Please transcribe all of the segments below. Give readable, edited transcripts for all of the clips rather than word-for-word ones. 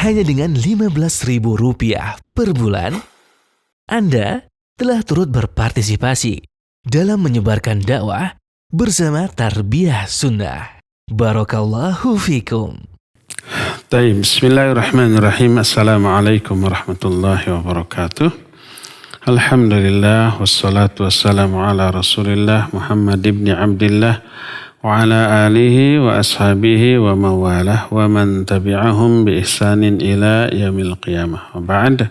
hanya dengan Rp15.000 per bulan, Anda telah turut berpartisipasi dalam menyebarkan dakwah bersama Tarbiyah Sunnah. Barakallahu fikum. Baik, bismillahirrahmanirrahim. Assalamualaikum warahmatullahi wabarakatuh. Alhamdulillah, wassalatu wassalamu ala rasulillah Muhammad ibn Abdillah wa ala alihi wa ashabihi wa mawalah wa man tabi'ahum bi ihsanin ila yaumil qiyamah. Wa ba'd.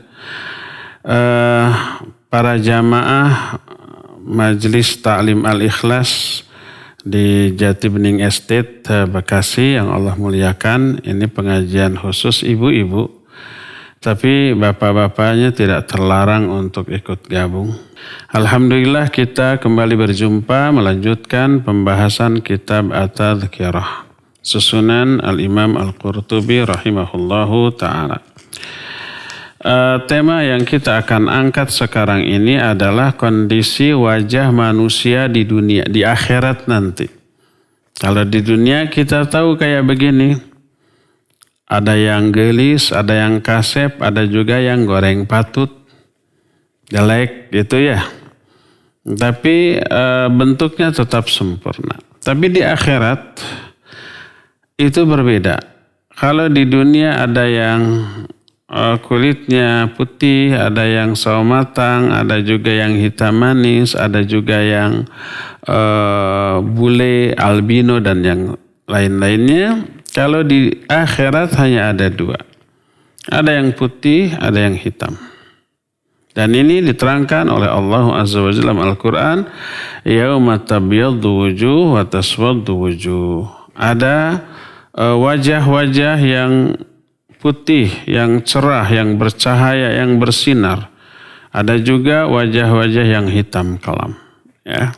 Para jamaah Majelis Ta'lim Al-Ikhlas di Jati Bening Estate, Bekasi yang Allah muliakan, ini pengajian khusus ibu-ibu, tapi bapak-bapaknya tidak terlarang untuk ikut gabung. Alhamdulillah kita kembali berjumpa melanjutkan pembahasan kitab At-Tadhkirah susunan Al-Imam Al-Qurtubi rahimahullahu ta'ala. Tema yang kita akan angkat sekarang ini adalah kondisi wajah manusia di dunia, di akhirat nanti. Kalau di dunia kita tahu kayak begini, ada yang gelis, ada yang kasep, ada juga yang goreng patut, jelek gitu ya. Tapi bentuknya tetap sempurna. Tapi di akhirat itu berbeda. Kalau di dunia ada yang kulitnya putih, ada yang sawo matang, ada juga yang hitam manis, ada juga yang bule, albino dan yang lain-lainnya. Kalau di akhirat hanya ada dua. Ada yang putih, ada yang hitam. Dan ini diterangkan oleh Allah Azza wa Jalla dalam Al-Quran. Yauma tabyaddu wujuh wa taswaddu wujuh. Ada wajah-wajah yang putih, yang cerah, yang bercahaya, yang bersinar. Ada juga wajah-wajah yang hitam kelam. Ya.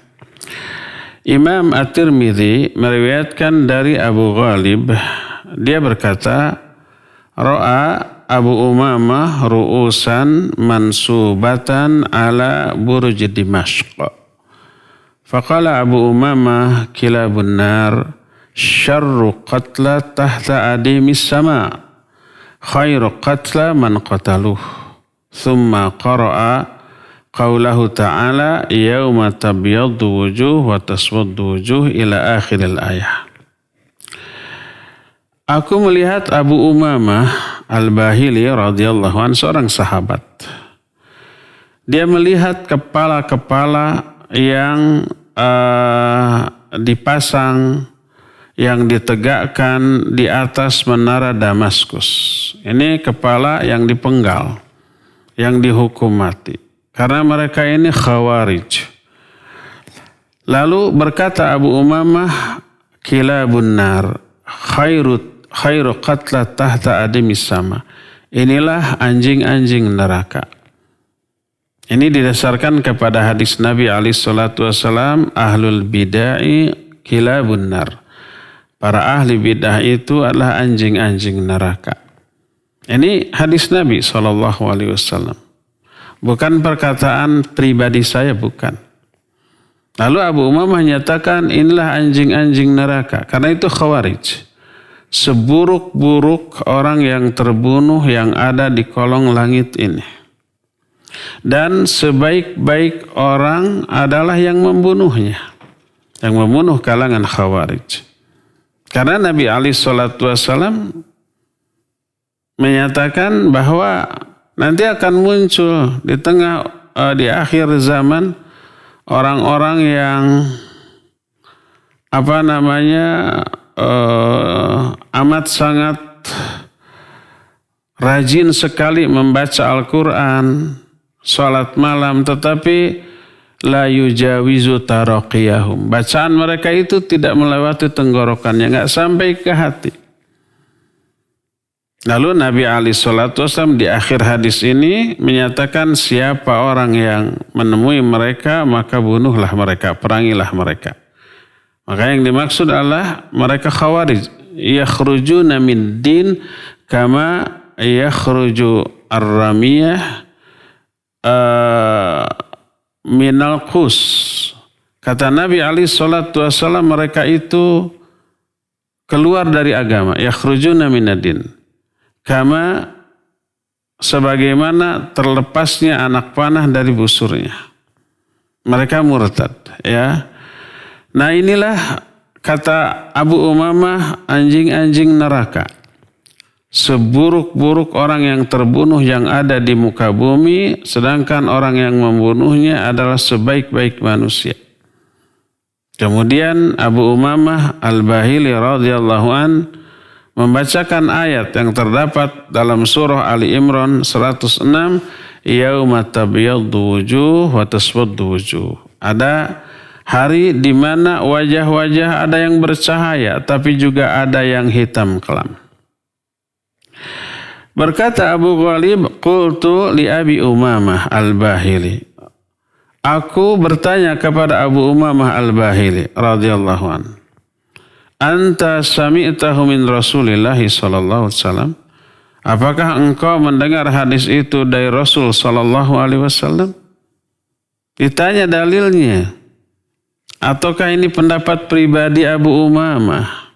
Imam At-Tirmidzi meriwayatkan dari Abu Ghalib, dia berkata, Ra'a Abu Umamah ru'usan mansubatan ala burj Dimashq. Faqala Abu Umamah kilabun nar syarru qatla tahta adimis sama' khairu qatla man qataluh. Thumma qara'a qawlahu ta'ala yawma tabyaddu wujuh wa taswaddu wujuh ila akhiril ayah. Aku melihat Abu Umamah Al-Bahili radhiyallahu anhu, seorang sahabat. Dia melihat kepala-kepala yang dipasang, yang ditegakkan di atas menara Damaskus. Ini kepala yang dipenggal, yang dihukum mati. Karena mereka ini khawarij. Lalu berkata Abu Umamah, kilabun nar khairu qatla tahta adimis sama. Inilah anjing-anjing neraka. Ini didasarkan kepada hadis Nabi SAW, ahlul bid'ah kilabun nar. Para ahli bid'ah itu adalah anjing-anjing neraka. Ini hadis Nabi SAW. Bukan perkataan pribadi saya, bukan. Lalu Abu Umamah menyatakan inilah anjing-anjing neraka. Karena itu khawarij. Seburuk-buruk orang yang terbunuh yang ada di kolong langit ini. Dan sebaik-baik orang adalah yang membunuhnya. Yang membunuh kalangan khawarij. Karena Nabi SAW menyatakan bahwa nanti akan muncul di akhir zaman orang-orang yang amat sangat rajin sekali membaca Al-Quran, salat malam, tetapi la yujawizu taraqiyahum. Bacaan mereka itu tidak melewati tenggorokannya, enggak sampai ke hati. Lalu Nabi SAW di akhir hadis ini menyatakan siapa orang yang menemui mereka maka bunuhlah mereka, perangilah mereka. Maka yang dimaksud adalah mereka khawarij. Yakhrujuna min din kama yakhruju ar-ramiyah minal qus. Kata Nabi SAW, mereka itu keluar dari agama. Yakhrujuna minad din. kama sebagaimana terlepasnya anak panah dari busurnya. Mereka murtad, ya. Nah, inilah kata Abu Umamah, anjing-anjing neraka. Seburuk-buruk orang yang terbunuh yang ada di muka bumi, sedangkan orang yang membunuhnya adalah sebaik-baik manusia. Kemudian Abu Umamah Al-Bahili radhiyallahu an membacakan ayat yang terdapat dalam surah Ali Imran 106, yauma tabyaddu wujuh wa taswaddu wujuh. Ada hari di mana wajah-wajah ada yang bercahaya tapi juga ada yang hitam kelam. Berkata Abu Ghalib, qultu li Abi Umamah Al-Bahili. Aku bertanya kepada Abu Umamah Al-Bahili radhiyallahu an. Anta sami'tahu min Rasulillah sallallahu alaihi wasallam? Apakah engkau mendengar hadis itu dari Rasul sallallahu alaihi wasallam? Ditanya dalilnya. Ataukah ini pendapat pribadi Abu Umamah?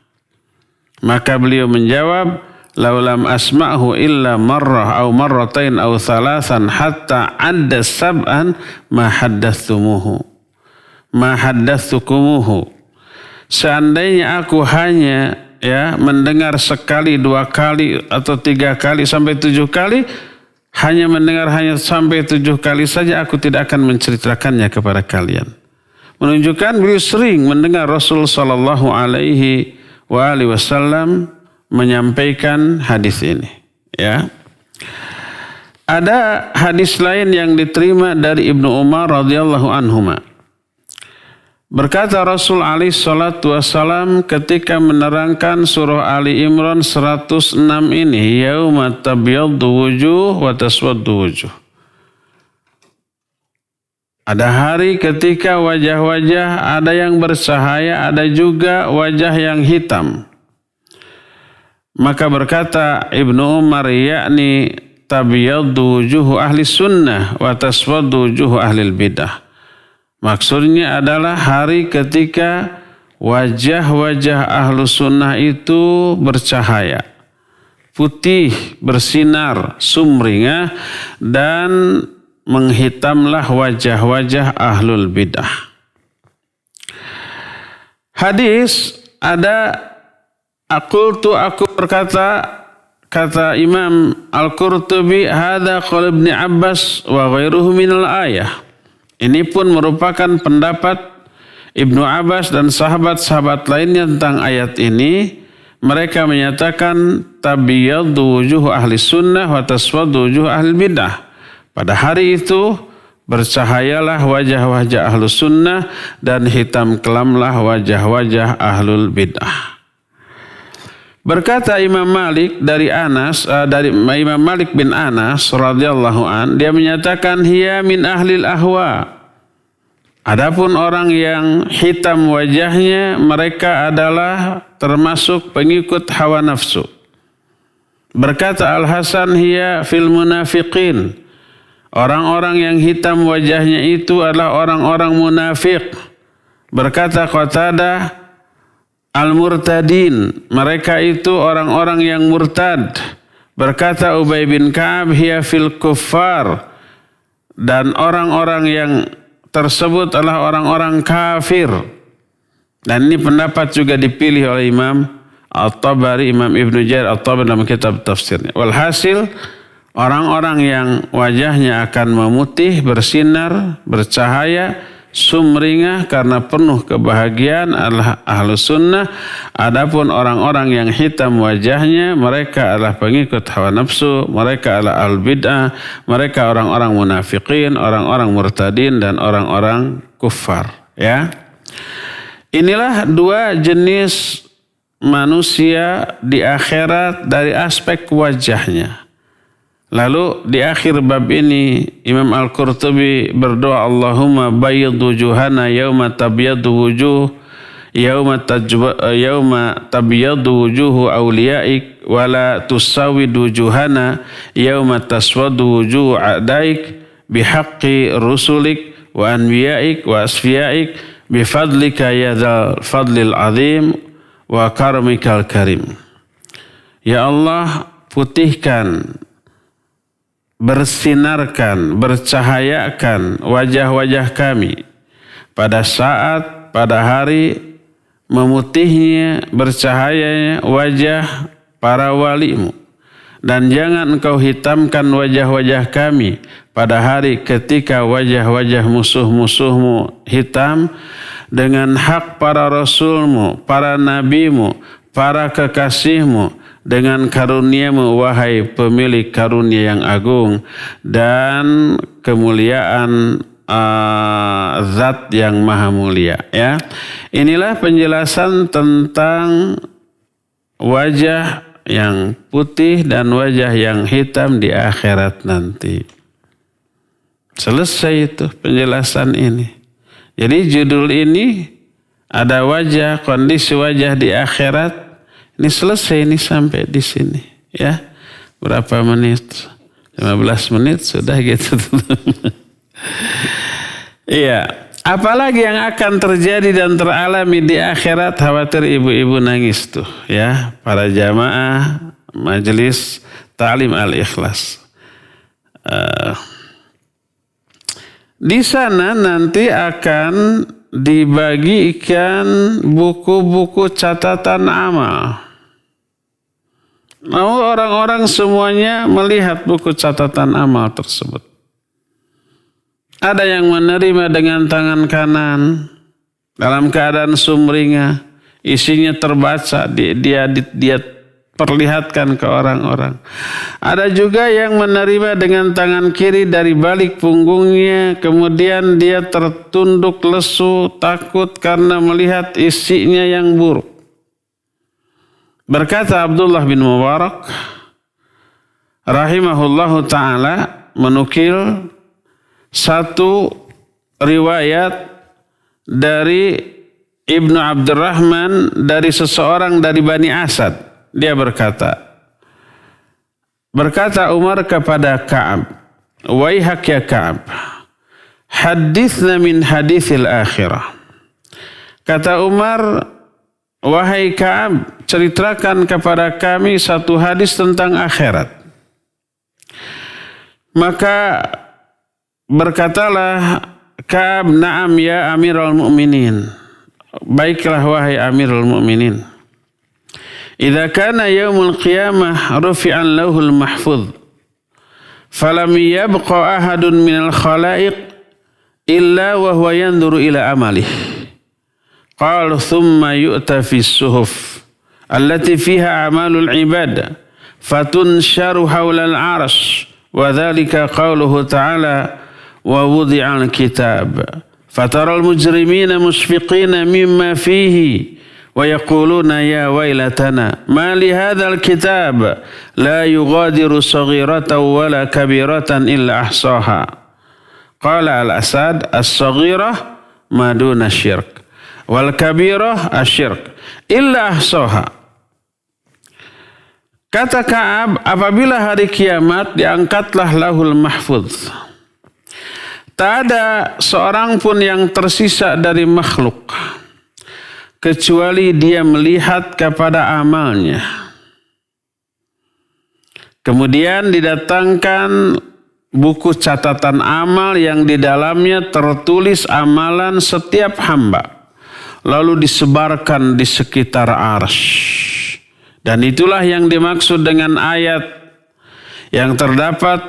Maka beliau menjawab, laulam asma'hu illa marrah aw marratain aw thalathan hatta adda sab'an ma haddatsukumuhu. Seandainya aku hanya mendengar sekali, 2 kali atau 3 kali sampai 7 kali, hanya mendengar hanya sampai 7 kali saja, aku tidak akan menceritakannya kepada kalian. Menunjukkan beliau sering mendengar Rasul sallallahu alaihi wasallam menyampaikan hadis ini, ya. Ada hadis lain yang diterima dari Ibnu Umar radhiyallahu anhuma. Berkata Rasul alaihi salatu wasallam ketika menerangkan surah Ali Imran 106 ini, yauma tabyaddu wujuh wa taswaddu wujuh. Ada hari ketika wajah-wajah ada yang bercahaya, ada juga wajah yang hitam. Maka berkata Ibnu Umar, yakni tabyaddu wujuhu ahli sunnah wa taswaddu wujuhu ahli bidah. Maksudnya adalah hari ketika wajah-wajah ahlu sunnah itu bercahaya, putih, bersinar, sumringah, dan menghitamlah wajah-wajah ahlul bidah. Hadis ada aku berkata, kata Imam Al-Qurtubi, hadza qaul Ibnu Abbas wa ghairuhu minal ayah. Ini pun merupakan pendapat Ibnu Abbas dan sahabat-sahabat lainnya tentang ayat ini. Mereka menyatakan tabyaddu wujuh ahli sunnah wa taswaddu wujuh ahli bidah. Pada hari itu bercahayalah wajah-wajah ahlu sunnah dan hitam kelamlah wajah-wajah ahlul bidah. Berkata Imam Malik dari Imam Malik bin Anas radhiyallahu an, dia menyatakan hiya min ahlil ahwa. Adapun orang yang hitam wajahnya, mereka adalah termasuk pengikut hawa nafsu. Berkata Al-Hasan hiya fil munafiqin. Orang-orang yang hitam wajahnya itu adalah orang-orang munafik. Berkata Qatadah, al-murtadin, mereka itu orang-orang yang murtad. Berkata Ubay bin Ka'ab, hiya fil kuffar, dan orang-orang yang tersebut adalah orang-orang kafir. Dan ini pendapat juga dipilih oleh Imam At-Tabari, Imam Ibnu Jarir At-Tabari dalam kitab tafsirnya. Walhasil, orang-orang yang wajahnya akan memutih, bersinar, bercahaya, sumringah karena penuh kebahagiaan adalah ahlu sunnah. Adapun orang-orang yang hitam wajahnya, mereka adalah pengikut hawa nafsu, mereka adalah al-bid'ah, mereka orang-orang munafikin, orang-orang murtadin, dan orang-orang kuffar. Ya, inilah 2 jenis manusia di akhirat dari aspek wajahnya. Lalu di akhir bab ini Imam Al-Qurtubi berdoa, Allahumma bayyid wujuhana yauma tabyaddu wujuh yauma tabyaddu wujuhu awliyaik wa la tusawwid wujuhana yauma taswaddu wujuh a'daik bihaqqi rusulik wa anbiyaik wa asfiyaik bifadlika ya dzal fadlil azim wa karamikal karim. Ya Allah, putihkan, bersinarkan, bercahayakan wajah-wajah kami pada saat, pada hari memutihnya, bercahayanya wajah para walimu. Dan jangan engkau hitamkan wajah-wajah kami pada hari ketika wajah-wajah musuh-musuhmu hitam dengan hak para rasulmu, para nabimu, para kekasihmu, dengan karuniamu wahai pemilik karunia yang agung dan kemuliaan zat yang maha mulia. Ya, inilah penjelasan tentang wajah yang putih dan wajah yang hitam di akhirat nanti. Selesai itu penjelasan ini. Jadi judul ini ada wajah, kondisi wajah di akhirat. Ini selesai ini sampai di sini. Ya, berapa menit? 15 menit sudah gitu. Iya. Apalagi yang akan terjadi dan teralami di akhirat, khawatir ibu-ibu nangis tuh ya. Para jamaah majelis ta'lim al-ikhlas. Di sana nanti akan dibagikan buku-buku catatan amal. Mau orang-orang semuanya melihat buku catatan amal tersebut. Ada yang menerima dengan tangan kanan dalam keadaan sumringah, isinya terbaca, dia perlihatkan ke orang-orang. Ada juga yang menerima dengan tangan kiri dari balik punggungnya, kemudian dia tertunduk lesu, takut karena melihat isinya yang buruk. Berkata Abdullah bin Mubarak rahimahullahu ta'ala menukil satu riwayat dari Ibnu Abdurrahman dari seseorang dari Bani Asad. Dia berkata Umar kepada Ka'ab, "Waihak ya Ka'ab, hadithna min hadithil akhirah." Kata Umar, "Wahai Ka'ab, ceritakan kepada kami satu hadis tentang akhirat." Maka berkatalah Ka'ab, "Na'am ya Amirul Mu'minin." Baiklah wahai Amirul Mu'minin. "Idza kana yaumul qiyamah rufi'an lauhul mahfuz falam yabqa ahadun minal khalaiq illa wa huwa yanzuru ila amalih. Qala thumma yu'ta fis suhuf allati fiha amalul ibad fatunsharu hawla al-'arsh wa dhalika qawluhu ta'ala wa wudi'al kitab fataral mujrimina musfiqina mimma fihi wa yaquluna ya wailatana ma li hadzal kitab la yughadiru saghiratan wala kabiratan illa ahsaha." Qala al-Asad, "As-saghirah ma duna syirk wal kabirah asyirk illa ahsaha." Kata Ka'ab, apabila hari kiamat diangkatlah lauhul mahfuz, tak ada seorang pun yang tersisa dari makhluk kecuali dia melihat kepada amalnya. Kemudian didatangkan buku catatan amal yang di dalamnya tertulis amalan setiap hamba, lalu disebarkan di sekitar arsy. Dan itulah yang dimaksud dengan ayat yang terdapat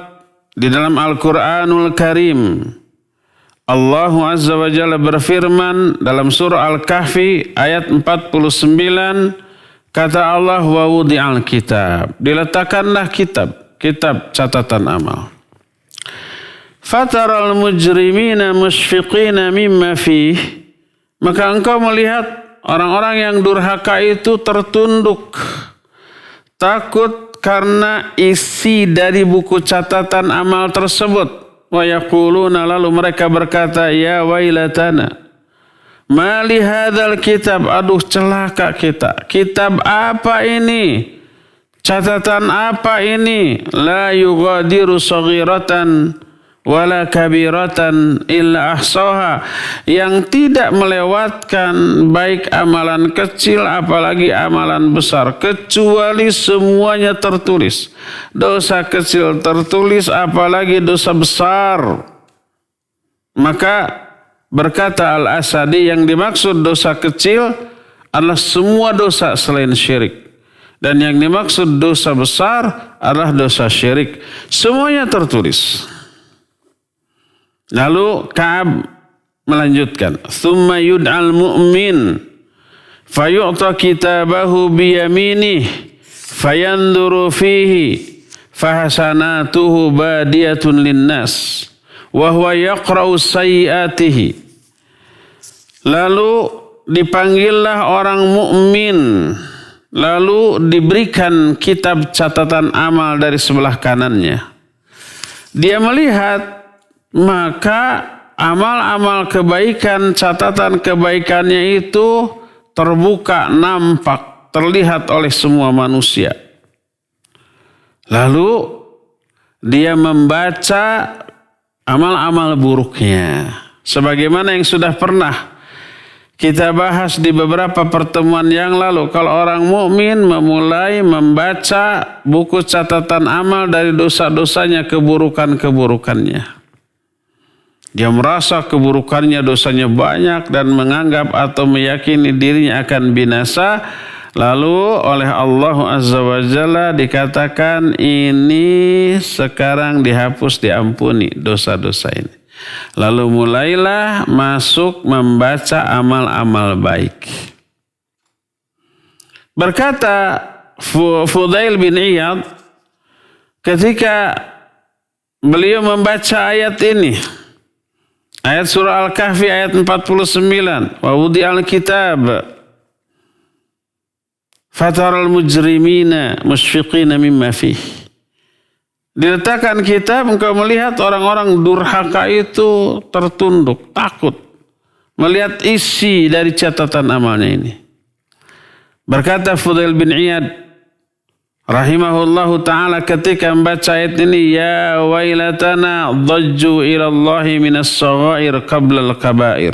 di dalam Al-Quranul Karim. Allah Azza wa Jalla berfirman dalam surah Al-Kahfi ayat 49, kata Allah, "Wa wudi'al kitab." Diletakkanlah kitab catatan amal. "Fataral mujrimina musfiqina mimma fih." Maka engkau melihat orang-orang yang durhaka itu tertunduk, takut karena isi dari buku catatan amal tersebut. Wa yaquluna, lalu mereka berkata, ya wailatana, ma li hadzal kitab, aduh celaka kita. Kitab apa ini? Catatan apa ini? La yughadiru saghiratan wala kabiratan illa ahsaha, yang tidak melewatkan baik amalan kecil apalagi amalan besar kecuali semuanya tertulis. Dosa kecil tertulis apalagi dosa besar. Maka berkata Al-Asadi, yang dimaksud dosa kecil adalah semua dosa selain syirik. Dan yang dimaksud dosa besar adalah dosa syirik. Semuanya tertulis. Lalu Ka'ab melanjutkan, "Tsumma yud'al mu'min fayu'ta kitabahu biyaminih fayanduru fihi fahasanatuhu badiyatun linnas wa huwa yaqra'u sayyi'atihi." Lalu dipanggillah orang mukmin, lalu diberikan kitab catatan amal dari sebelah kanannya. Dia melihat, maka amal-amal kebaikan, catatan kebaikannya itu terbuka, nampak, terlihat oleh semua manusia. Lalu dia membaca amal-amal buruknya. Sebagaimana yang sudah pernah kita bahas di beberapa pertemuan yang lalu, kalau orang mukmin memulai membaca buku catatan amal dari dosa-dosanya, keburukan-keburukannya. Dia merasa keburukannya, dosanya banyak dan menganggap atau meyakini dirinya akan binasa. Lalu oleh Allah Azza wa Jalla dikatakan ini sekarang dihapus, diampuni dosa-dosa ini. Lalu mulailah masuk membaca amal-amal baik. Berkata Fudail bin Iyad ketika beliau membaca ayat ini, ayat surah Al-Kahfi ayat 49, wa wudi'al kitab fataral mujrimina musyfiqina mimma fih. Diletakkan kitab, engkau melihat orang-orang durhaka itu tertunduk, takut melihat isi dari catatan amalnya ini. Berkata Fudail bin Iyad rahimahullahu ta'ala ketika membaca ayat ini, ya wailatana dhajju ilallahi minas saghair qabla al-kabair.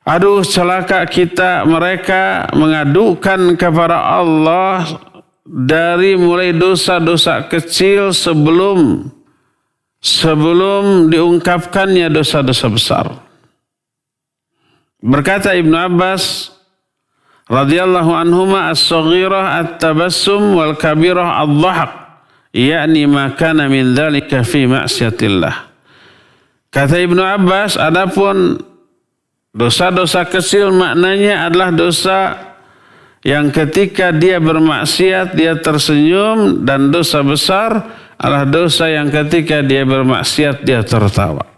Aduh celaka kita, mereka mengadukan kepada Allah dari mulai dosa-dosa kecil sebelum diungkapkannya dosa-dosa besar. Berkata Ibnu Abbas radhiyallahu anhuma, as-saghirah at-tabassum wal kabirah ad-dhahak, yakni ma kana min dzalika fi ma'siyatillah. Kata Ibnu Abbas, adapun dosa-dosa kecil maknanya adalah dosa yang ketika dia bermaksiat dia tersenyum, dan dosa besar adalah dosa yang ketika dia bermaksiat dia tertawa.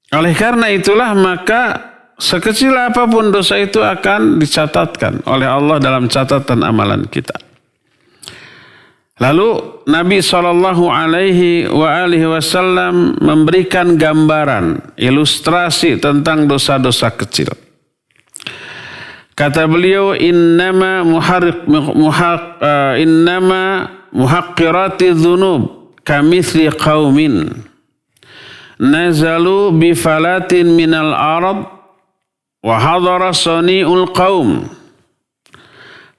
Oleh karena itulah maka sekecil apapun dosa itu akan dicatatkan oleh Allah dalam catatan amalan kita. Lalu Nabi SAW memberikan gambaran, ilustrasi tentang dosa-dosa kecil. Kata beliau, innama muhaqqirati dhunub kamithli qaumin nazalu bifalatin minal arad wa hadara sani'ul qaum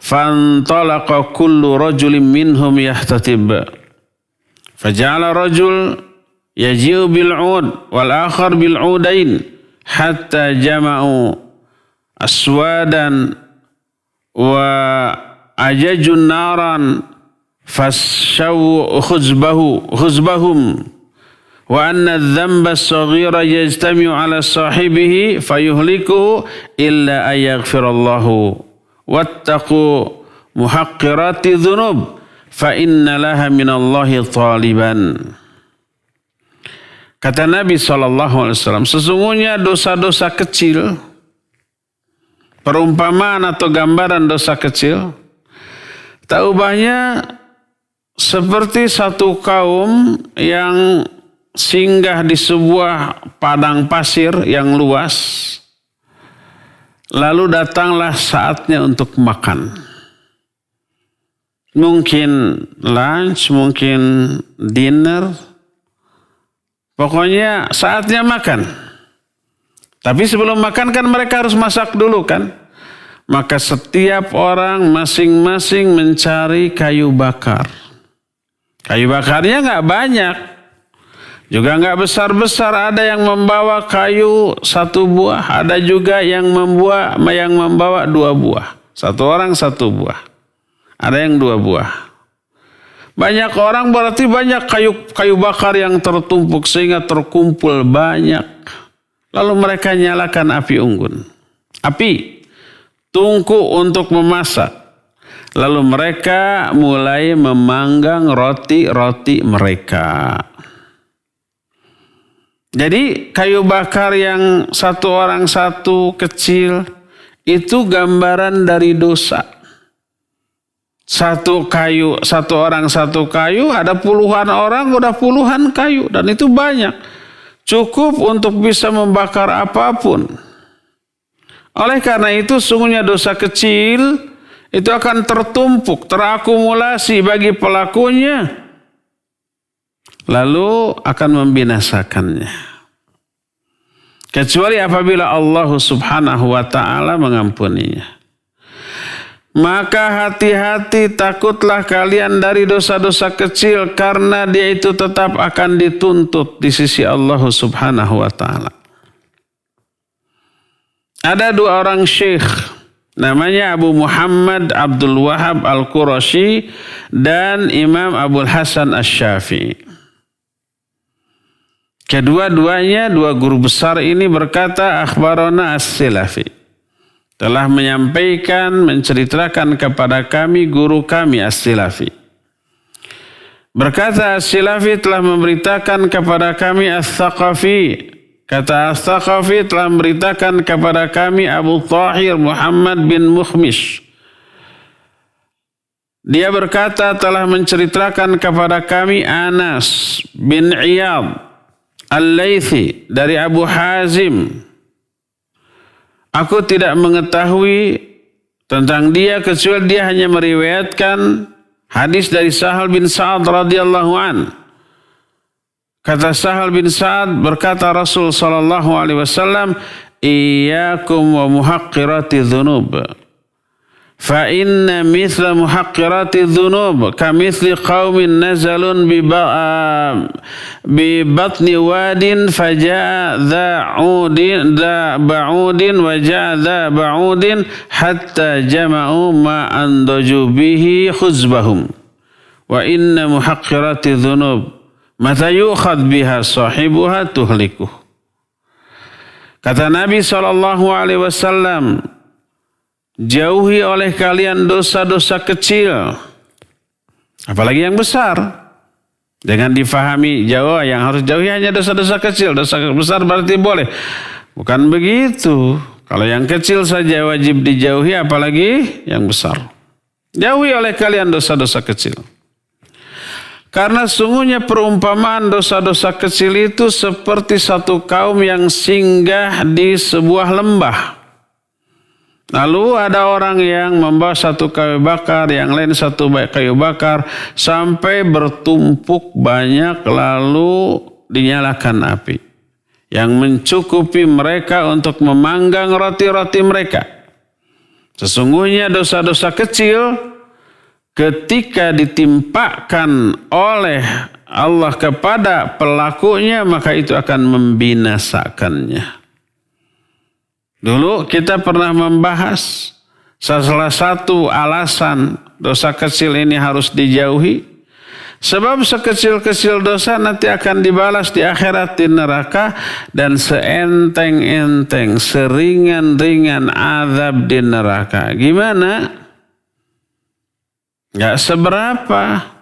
fantalaqa kullu rajulin minhum yahtatib faja'ala rajul yaji'u bil'ud wal akhar bil'udain hatta jama'u aswadan wa ajajun naran fashaw khuzbahum wa anna adh-dhanba as-saghira yajtami'u 'ala sahibihi fayuhlikuhu illa ayaghfirallahu wattaqu muhaqqirati dhunub fa inna laha minallahi taliban. Kata Nabi SAW, sesungguhnya dosa-dosa kecil, perumpamaan atau gambaran dosa kecil, tak ubahnya seperti satu kaum yang singgah di sebuah padang pasir yang luas, lalu datanglah saatnya untuk makan. mungkin lunch, mungkin dinner. Pokoknya saatnya makan. Tapi sebelum makan kan mereka harus masak dulu kan. Maka setiap orang masing-masing mencari kayu bakar. Kayu bakarnya nggak banyak. Juga nggak besar-besar. Ada yang membawa kayu 1 buah. Ada juga yang membawa 2 buah. 1 orang 1 buah. Ada yang 2 buah. Banyak orang berarti banyak kayu bakar yang tertumpuk sehingga terkumpul banyak. Lalu mereka nyalakan api unggun. Api tungku untuk memasak. Lalu mereka mulai memanggang roti-roti mereka. Jadi kayu bakar yang 1 orang 1 kecil itu gambaran dari dosa. 1 kayu, 1 orang 1 kayu, ada puluhan orang udah puluhan kayu dan itu banyak. Cukup untuk bisa membakar apapun. Oleh karena itu sungguhnya dosa kecil itu akan tertumpuk, terakumulasi bagi pelakunya. Lalu akan membinasakannya. Kecuali apabila Allah Subhanahu wa ta'ala mengampuninya. Maka hati-hati, takutlah kalian dari dosa-dosa kecil karena dia itu tetap akan dituntut di sisi Allah Subhanahu wa ta'ala. Ada 2 orang syekh, namanya Abu Muhammad Abdul Wahab Al-Qurashi dan Imam Abul Hasan Asy-Syafi'i. Kedua-duanya 2 guru besar ini berkata, akhbarana As-Silafi, telah menyampaikan, menceritakan kepada kami guru kami As-Silafi. Berkata As-Silafi telah memberitakan kepada kami As-Thaqafi. Kata As-Thaqafi telah memberitakan kepada kami Abu Tahir Muhammad bin Mukhmish. Dia berkata telah menceritakan kepada kami Anas bin Iyad Al-Laythi dari Abu Hazim. Aku tidak mengetahui tentang dia kecuali dia hanya meriwayatkan hadis dari Sahal bin Sa'ad radhiyallahu an. Kata Sahal bin Sa'ad, berkata Rasul sallallahu alaihi wasallam, "Iyyakum wa muhaqqirati dzunub. Fa inna mithla muhaqqirati dzunub kamithli qaumin nazalun bi batni wadin faja'a dha ba'udin wa ja'a dha ba'udin hatta jama'u ma andaju bihi khuzbahum. Wa inna muhaqqirati dzunub mata yu'khad biha sahibuha tuhlikuh." Kata Nabi SAW, jauhi oleh kalian dosa-dosa kecil, apalagi yang besar. Jangan difahami jauh, yang harus jauhi hanya dosa-dosa kecil. Dosa besar berarti boleh. Bukan begitu. Kalau yang kecil saja wajib dijauhi, apalagi yang besar. Jauhi oleh kalian dosa-dosa kecil. Karena sungguhnya perumpamaan dosa-dosa kecil itu seperti satu kaum yang singgah di sebuah lembah. Lalu ada orang yang membawa 1 kayu bakar, yang lain 1 kayu bakar, sampai bertumpuk banyak lalu dinyalakan api. Yang mencukupi mereka untuk memanggang roti-roti mereka. Sesungguhnya dosa-dosa kecil ketika ditimpakan oleh Allah kepada pelakunya, maka itu akan membinasakannya. Dulu kita pernah membahas salah satu alasan dosa kecil ini harus dijauhi. Sebab sekecil-kecil dosa nanti akan dibalas di akhirat di neraka. Dan seenteng-enteng, seringan-ringan azab di neraka. Gimana? Gak seberapa.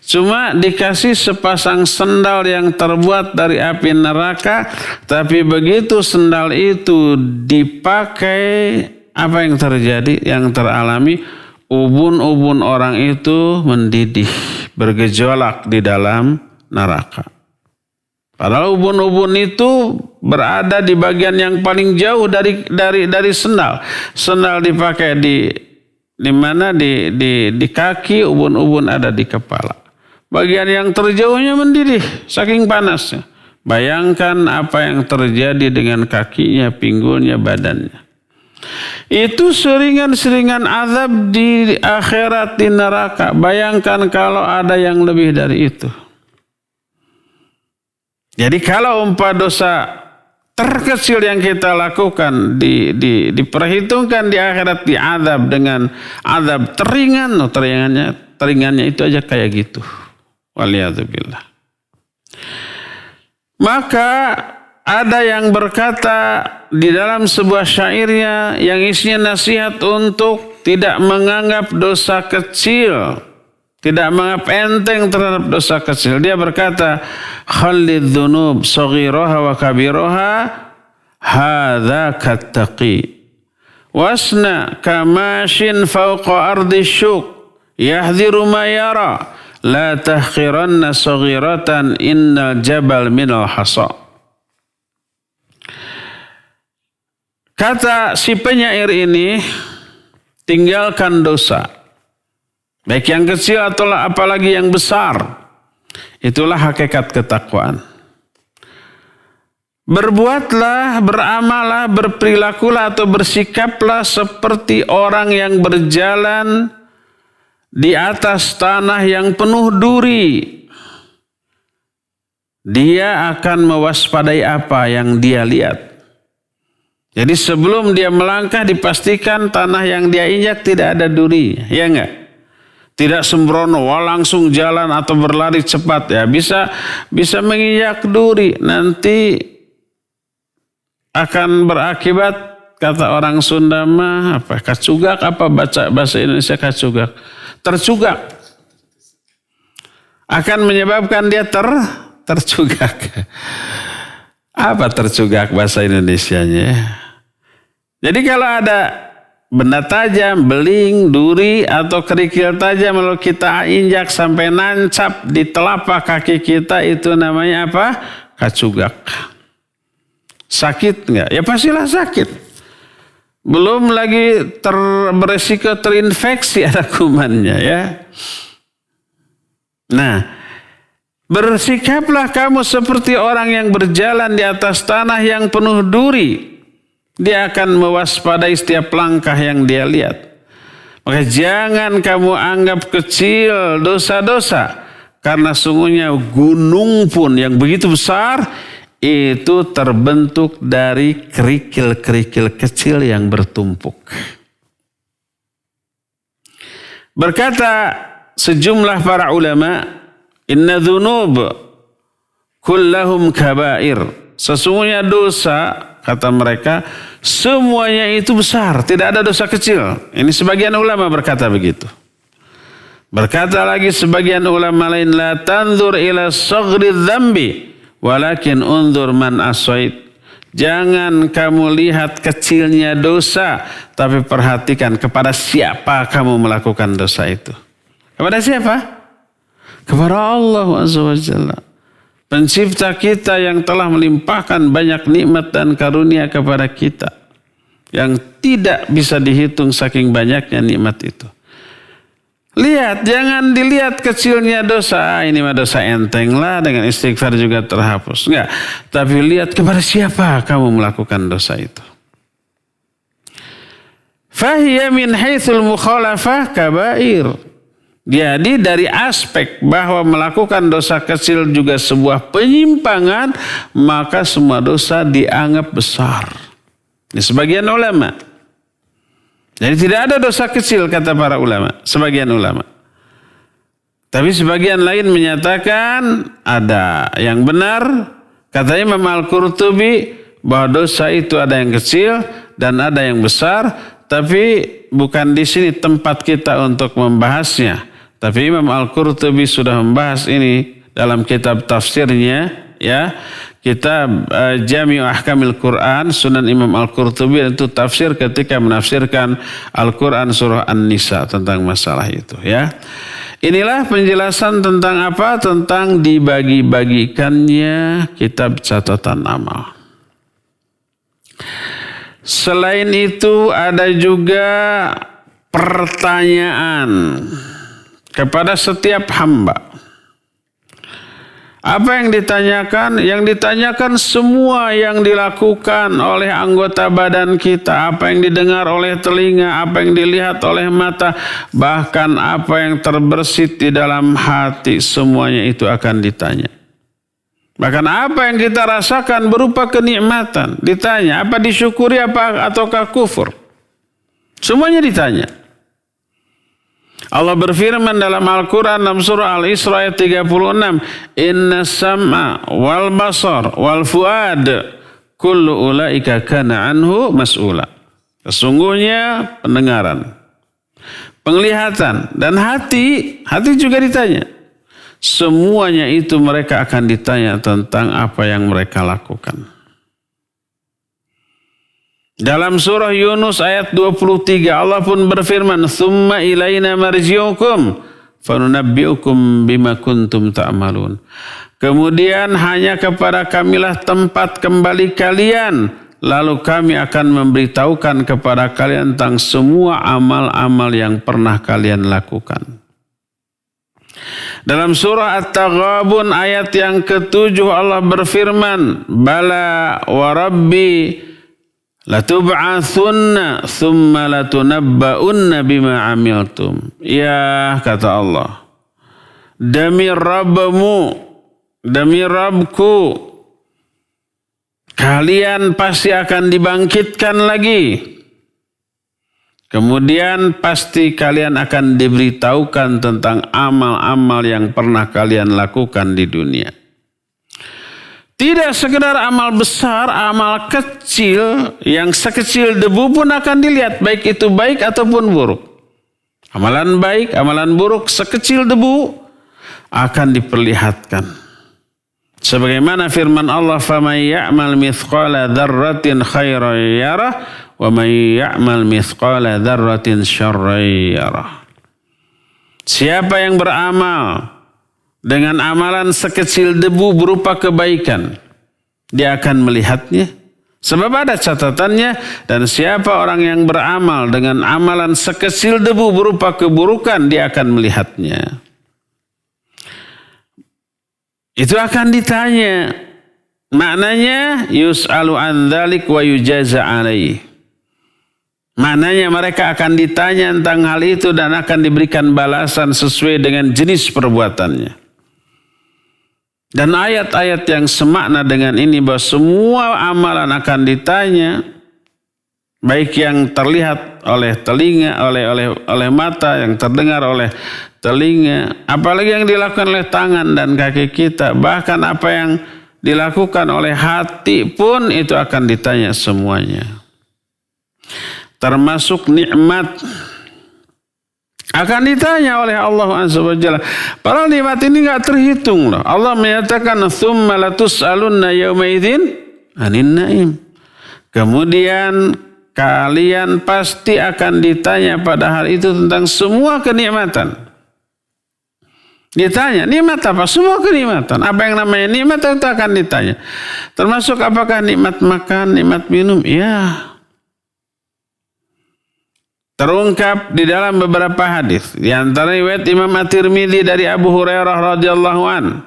Cuma dikasih sepasang sendal yang terbuat dari api neraka. Tapi begitu sendal itu dipakai, apa yang terjadi? Yang teralami, ubun-ubun orang itu mendidih, bergejolak di dalam neraka. Padahal ubun-ubun itu berada di bagian yang paling jauh dari sendal. Sendal dipakai di mana di kaki, ubun-ubun ada di kepala. Bagian yang terjauhnya mendidih saking panasnya. Bayangkan apa yang terjadi dengan kakinya, pinggulnya, badannya. Itu seringan-seringan azab di akhirat, di neraka. Bayangkan kalau ada yang lebih dari itu. Jadi kalau umpah dosa terkecil yang kita lakukan diperhitungkan di akhirat di azab dengan azab teringan, teringannya itu aja kayak gitu. Waliyadzubillah. Maka ada yang berkata di dalam sebuah syairnya yang isinya nasihat untuk tidak menganggap dosa kecil, tidak menganggap enteng terhadap dosa kecil. Dia berkata, "Khallid dzunub saghiraha wa kabiraha hadza kattaqi. Wasna kamashin fawqa ardi syuk yahdhiru ma yara. La tahqiranna saghiratan innal jabal minal hasa." Kata si penyair ini, tinggalkan dosa. Baik yang kecil atau apalagi yang besar. Itulah hakikat ketakwaan. Berbuatlah, beramallah, berperilakulah atau bersikaplah seperti orang yang berjalan di atas tanah yang penuh duri. Dia akan mewaspadai apa yang dia lihat. Jadi sebelum dia melangkah dipastikan tanah yang dia injak tidak ada duri, ya enggak? Tidak sembrono, langsung jalan atau berlari cepat ya, bisa menginjak duri, nanti akan berakibat kata orang Sunda mah apa? Kacugak apa bahasa Indonesia kacugak? Tercugak. Akan menyebabkan dia tercugak. Apa tercugak bahasa Indonesianya? Jadi kalau ada benda tajam, beling, duri atau kerikil tajam lalu kita injak sampai nancap di telapak kaki kita, itu namanya apa? Kacugak. Sakit enggak? Ya pastilah sakit. Belum lagi beresiko terinfeksi ada kumannya ya. Nah, bersikaplah kamu seperti orang yang berjalan di atas tanah yang penuh duri. Dia akan mewaspadai setiap langkah yang dia lihat. Maka jangan kamu anggap kecil dosa-dosa. Karena sungguhnya gunung pun yang begitu besar itu terbentuk dari kerikil-kerikil kecil yang bertumpuk. Berkata sejumlah para ulama, "Inna dzunub kullahum kabair." Sesungguhnya dosa, kata mereka, semuanya itu besar, tidak ada dosa kecil. Ini sebagian ulama berkata begitu. Berkata lagi sebagian ulama lain, "La tanzur ila saghri dzambi, walakin unzur man asait." Jangan kamu lihat kecilnya dosa, tapi perhatikan kepada siapa kamu melakukan dosa itu. Kepada siapa? Kepada Allah Azza wa Jalla. Pencipta kita yang telah melimpahkan banyak nikmat dan karunia kepada kita. Yang tidak bisa dihitung saking banyaknya nikmat itu. Lihat, jangan dilihat kecilnya dosa. Ini mah dosa enteng lah, dengan istighfar juga terhapus. Enggak, tapi lihat kepada siapa kamu melakukan dosa itu. Fahiya min haitsul mukhalafah kabair. Jadi dari aspek bahwa melakukan dosa kecil juga sebuah penyimpangan, maka semua dosa dianggap besar. Ini sebagian ulama. Jadi tidak ada dosa kecil kata para ulama, sebagian ulama. Tapi sebagian lain menyatakan ada yang benar. Kata Imam Al-Qurtubi bahwa dosa itu ada yang kecil dan ada yang besar. Tapi bukan di sini tempat kita untuk membahasnya. Tapi Imam Al-Qurtubi sudah membahas ini dalam kitab tafsirnya, ya. Kitab Jami' Ahkamil Quran, Sunan Imam Al-Qurtubi, itu tafsir ketika menafsirkan Al-Quran surah An-Nisa tentang masalah itu, ya. Inilah penjelasan tentang apa? Tentang dibagi-bagikannya kitab catatan amal. Selain itu ada juga pertanyaan kepada setiap hamba. Apa yang ditanyakan? Yang ditanyakan semua yang dilakukan oleh anggota badan kita, apa yang didengar oleh telinga, apa yang dilihat oleh mata, bahkan apa yang terbersit di dalam hati, semuanya itu akan ditanya. Bahkan apa yang kita rasakan berupa kenikmatan, ditanya. Apa disyukuri apa ataukah kufur? Semuanya ditanya. Allah berfirman dalam Al-Quran dalam surah Al-Isra ayat 36. Inna sam'a wal basar wal fuad kullu ulaika kana anhu mas'ula. Sesungguhnya pendengaran, penglihatan, dan hati juga ditanya. Semuanya itu mereka akan ditanya tentang apa yang mereka lakukan. Dalam surah Yunus ayat 23 Allah pun berfirman, "Tsumma ilaina marji'ukum fanunabbi'ukum bima kuntum ta'malun." Kemudian hanya kepada kamilah tempat kembali kalian, lalu kami akan memberitahukan kepada kalian tentang semua amal-amal yang pernah kalian lakukan. Dalam surah At-Taghabun ayat yang ke-7 Allah berfirman, "Bala wa rabbi latub'atsunna thumma latunabba'unna bima amiltum." Ya, kata Allah, demi Rabbmu, demi Rabbku, kalian pasti akan dibangkitkan lagi. Kemudian pasti kalian akan diberitahukan tentang amal-amal yang pernah kalian lakukan di dunia. Tidak sekedar amal besar, amal kecil yang sekecil debu pun akan dilihat, baik itu baik ataupun buruk. Amalan baik, amalan buruk sekecil debu akan diperlihatkan. Sebagaimana firman Allah, "Faman ya'mal mithqala dzarratin khairan yarah wa man ya'mal mithqala dzarratin syarran yarah." Siapa yang beramal dengan amalan sekecil debu berupa kebaikan, dia akan melihatnya, sebab ada catatannya. Dan siapa orang yang beramal dengan amalan sekecil debu berupa keburukan, dia akan melihatnya. Itu akan ditanya. Maknanya yus'alu an dzalik wa yujaza alaih. Maknanya mereka akan ditanya tentang hal itu dan akan diberikan balasan sesuai dengan jenis perbuatannya. Dan ayat-ayat yang semakna dengan ini bahwa semua amalan akan ditanya, baik yang terlihat oleh telinga, oleh mata, yang terdengar oleh telinga, apalagi yang dilakukan oleh tangan dan kaki kita, bahkan apa yang dilakukan oleh hati pun itu akan ditanya semuanya. Termasuk nikmat akan ditanya oleh Allah Azza wa Jalla. Padahal nikmat ini enggak terhitung loh. Allah menyatakan tsumma latus'alunna yauma idzin 'anin na'im. Kemudian kalian pasti akan ditanya pada hari itu tentang semua kenikmatan. Ditanya, nikmat apa? Semua kenikmatan. Apa yang namanya nikmat itu akan ditanya. Termasuk apakah nikmat makan, nikmat minum? Ya. Terungkap di dalam beberapa hadis. Di antara riwayat Imam At-Tirmidzi dari Abu Hurairah radhiyallahu an.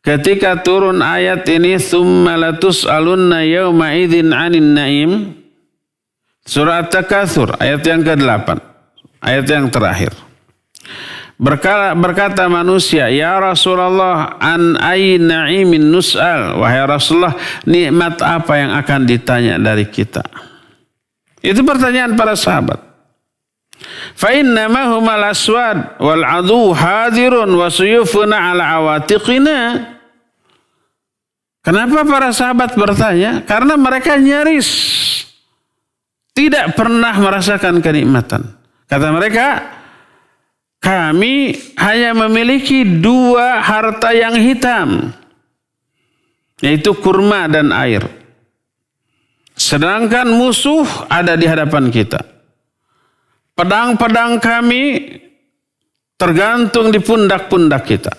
Ketika turun ayat ini, "Tsumma latus'alunna yauma idzin 'anin na'im." Surah At-Takatsur ayat yang ke-8. Ayat yang terakhir. Berkata manusia, "Ya Rasulullah, an ayyi na'imin nus'al?" Wahai Rasulullah, nikmat apa yang akan ditanya dari kita? Itu pertanyaan para sahabat. Fa innama humal aswad wal adu hadirun wa suyufuna ala awatiqina. Kenapa para sahabat bertanya? Karena mereka nyaris tidak pernah merasakan kenikmatan. Kata mereka, kami hanya memiliki dua harta yang hitam, yaitu kurma dan air. Sedangkan musuh ada di hadapan kita. Pedang-pedang kami tergantung di pundak-pundak kita.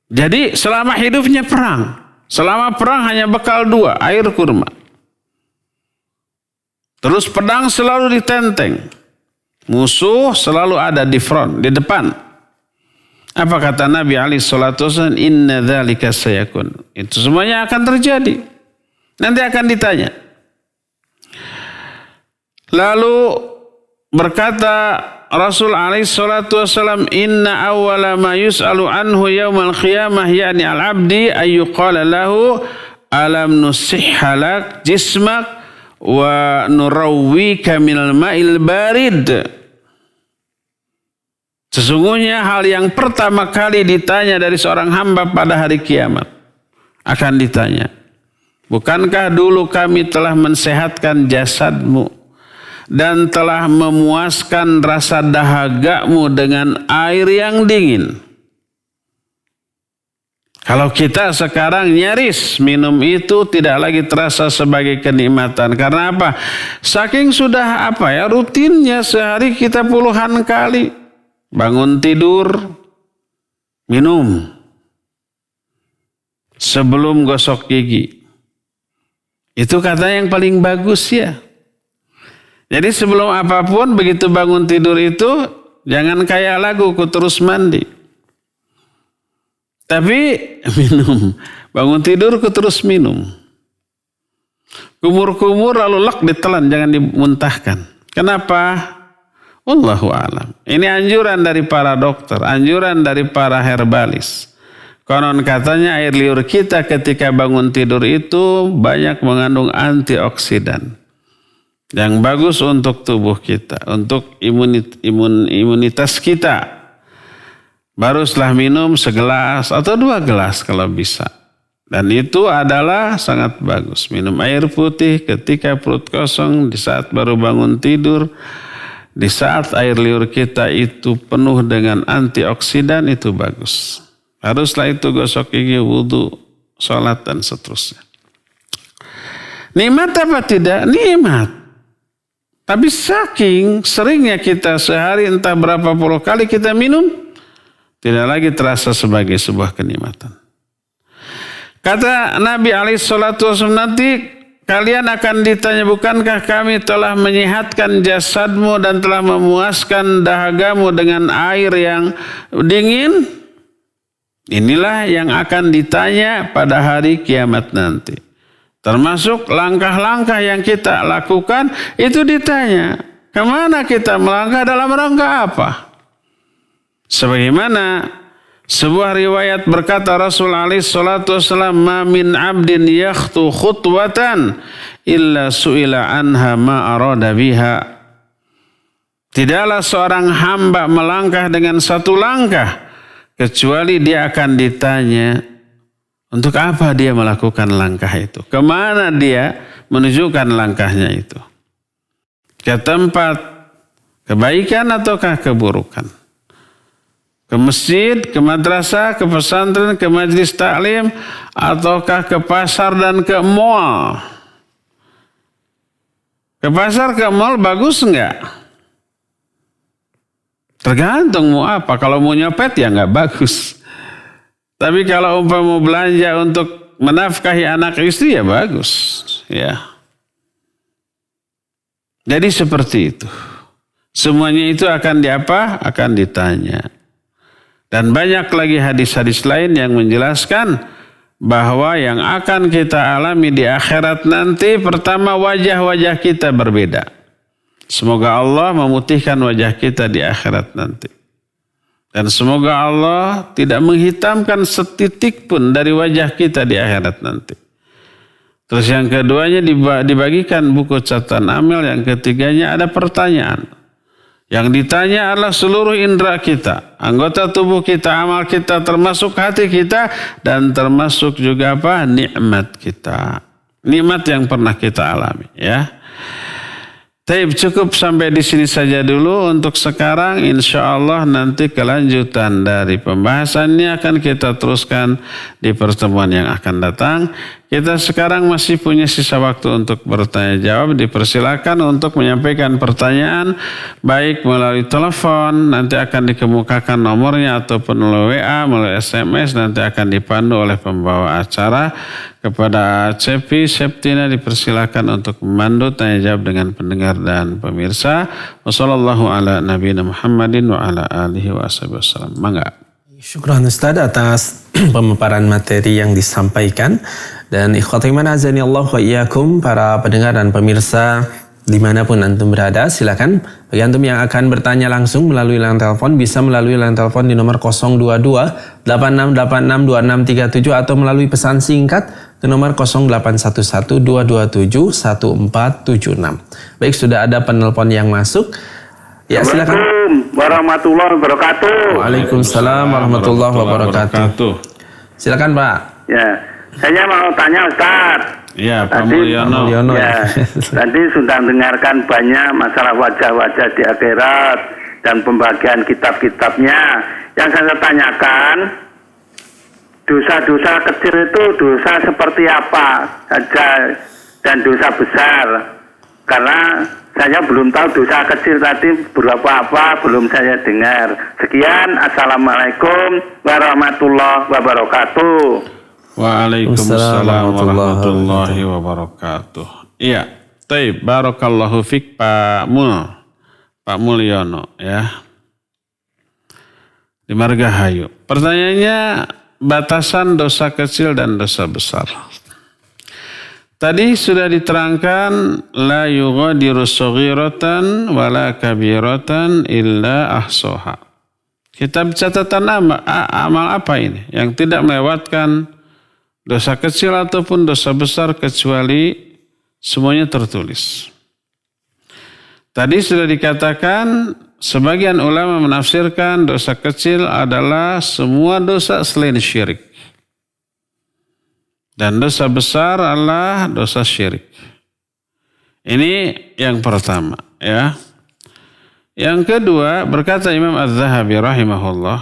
Jadi selama hidupnya perang. Selama perang hanya bekal dua, air kurma. Terus pedang selalu ditenteng. Musuh selalu ada di front, di depan. Apa kata Nabi SAW? Inna dzalika sayakun. Itu semuanya akan terjadi. Nanti akan ditanya. Lalu berkata Rasul SAW, Inna awwala ma yus'alu anhu yawmal qiyamah ya'ni al-abdi ayyuqala lahu alam nusihhalak jismak wa nurawwika minal ma'il barid. Sesungguhnya hal yang pertama kali ditanya dari seorang hamba pada hari kiamat akan ditanya, bukankah dulu kami telah mensehatkan jasadmu dan telah memuaskan rasa dahagamu dengan air yang dingin? Kalau kita sekarang nyaris minum itu tidak lagi terasa sebagai kenikmatan. Karena apa? Saking sudah rutinnya sehari kita puluhan kali. Bangun tidur, minum. Sebelum gosok gigi. Itu kata yang paling bagus ya. Jadi sebelum apapun begitu bangun tidur itu jangan kayak lagu ku terus mandi. Tapi minum. Bangun tidur ku terus minum. Kumur-kumur lalu lek ditelan, jangan dimuntahkan. Kenapa? Wallahu a'lam. Ini anjuran dari para dokter, anjuran dari para herbalis. Konon katanya air liur kita ketika bangun tidur itu banyak mengandung antioksidan. Yang bagus untuk tubuh kita, untuk imunitas kita. Baru setelah minum segelas atau 2 gelas kalau bisa. Dan itu adalah sangat bagus. Minum air putih ketika perut kosong, di saat baru bangun tidur, di saat air liur kita itu penuh dengan antioksidan, itu bagus. Haruslah itu gosok gigi, wudu, sholat dan seterusnya. Nikmat apa tidak? Nikmat. Tapi saking seringnya kita sehari entah berapa puluh kali kita minum, tidak lagi terasa sebagai sebuah kenikmatan. Kata Nabi SAW nanti, kalian akan ditanya, bukankah kami telah menyehatkan jasadmu dan telah memuaskan dahagamu dengan air yang dingin? Inilah yang akan ditanya pada hari kiamat nanti. Termasuk langkah-langkah yang kita lakukan itu ditanya. Kemana kita melangkah, dalam rangka apa? Sebagaimana sebuah riwayat berkata Rasul SAW, ma min abdin yakhtu khutwatan illa su'ila anha ma arada biha. Tidaklah seorang hamba melangkah dengan satu langkah kecuali dia akan ditanya untuk apa dia melakukan langkah itu. Kemana dia menunjukkan langkahnya itu. Ke tempat kebaikan ataukah keburukan. Ke masjid, ke madrasah, ke pesantren, ke majlis taklim, ataukah ke pasar dan ke mall. Ke pasar, ke mall bagus enggak? Tergantung mau apa. Kalau mau nyopet ya enggak bagus. Tapi kalau mau belanja untuk menafkahi anak istri ya bagus. Ya. Jadi seperti itu. Semuanya itu akan diapa? Akan ditanya. Dan banyak lagi hadis-hadis lain yang menjelaskan bahwa yang akan kita alami di akhirat nanti, pertama wajah-wajah kita berbeda. Semoga Allah memutihkan wajah kita di akhirat nanti. Dan semoga Allah tidak menghitamkan setitik pun dari wajah kita di akhirat nanti. Terus yang keduanya dibagikan buku catatan amal, yang ketiganya ada pertanyaan. Yang ditanya adalah seluruh indera kita, anggota tubuh kita, amal kita, termasuk hati kita, dan termasuk juga apa? Nikmat kita. Nikmat yang pernah kita alami, ya. Taib, cukup sampai di sini saja dulu untuk sekarang. Insya Allah nanti kelanjutan dari pembahasannya akan kita teruskan di pertemuan yang akan datang. kita sekarang masih punya sisa waktu untuk bertanya jawab. Dipersilakan untuk menyampaikan pertanyaan baik melalui telepon, nanti akan dikemukakan nomornya, ataupun melalui WA, melalui SMS, nanti akan dipandu oleh pembawa acara. Kepada Cepi Septina dipersilakan untuk memandu tanya jawab dengan pendengar dan pemirsa. Wassallallahu ala nabiyina Muhammadin wa ala alihi wa wasallam. Mangga. Syukran Ustaz atas pemaparan materi yang disampaikan. Dan ikhwati man azani Allah wa iyyakum, para pendengar dan pemirsa dimanapun antum berada, silakan bagi antum yang akan bertanya langsung melalui line telepon, bisa melalui line telepon di nomor 022 8686 2637 atau melalui pesan singkat ke nomor 0811 227 1476. Baik, sudah ada penelpon yang masuk. Ya, silakan. Assalamualaikum warahmatullahi wabarakatuh. Waalaikumsalam warahmatullahi wabarakatuh. Silakan Pak. Ya, saya mau tanya Ustaz. Ya, Pak Tadi, Mulyono. Ya, tadi sudah dengarkan banyak masalah wajah-wajah di akhirat dan pembagian kitab-kitabnya. Yang saya tanyakan, dosa-dosa kecil itu dosa seperti apa saja dan dosa besar? Karena saya belum tahu dosa kecil tadi berapa apa, belum saya dengar. Sekian, Assalamualaikum warahmatullahi wabarakatuh. Waalaikumsalam warahmatullahi wabarakatuh. Iya, taib, barakallahu fik Pak Mulyono ya. Di Margahayu. Pertanyaannya batasan dosa kecil dan dosa besar. Tadi sudah diterangkan la yughadiru shaghiratan wala kabiratan illa ahsaha. Kitab catatan amal apa ini? Yang tidak melewatkan dosa kecil ataupun dosa besar kecuali semuanya tertulis. Tadi sudah dikatakan sebagian ulama menafsirkan dosa kecil adalah semua dosa selain syirik. Dan dosa besar adalah dosa syirik. Ini yang pertama ya. Yang kedua, berkata Imam Az-Zahabi rahimahullah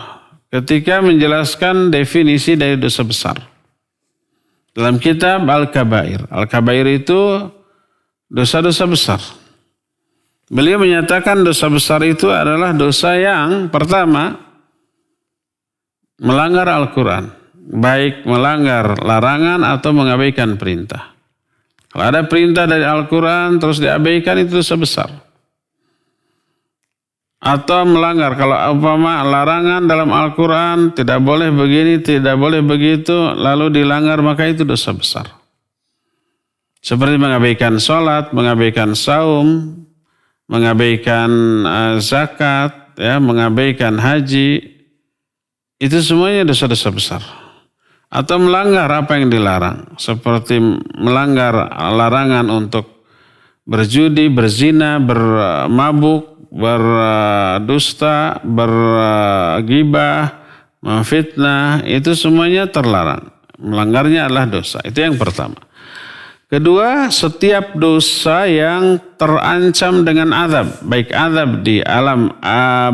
ketika menjelaskan definisi dari dosa besar. Dalam kitab Al-Kabair. Al-Kabair itu dosa-dosa besar. Beliau menyatakan dosa besar itu adalah dosa yang pertama melanggar Al-Quran. Baik melanggar larangan atau mengabaikan perintah. Kalau ada perintah dari Al-Quran terus diabaikan, itu dosa besar. Atau melanggar, kalau umpama larangan dalam Al-Quran tidak boleh begini, tidak boleh begitu, lalu dilanggar, maka itu dosa besar. Seperti mengabaikan sholat, mengabaikan saum, mengabaikan zakat, ya, mengabaikan haji, itu semuanya dosa-dosa besar. Atau melanggar apa yang dilarang, seperti melanggar larangan untuk berjudi, berzina, bermabuk, berdusta, bergibah, memfitnah, itu semuanya terlarang. Melanggarnya adalah dosa. Itu yang pertama. Kedua, setiap dosa yang terancam dengan azab, baik azab di alam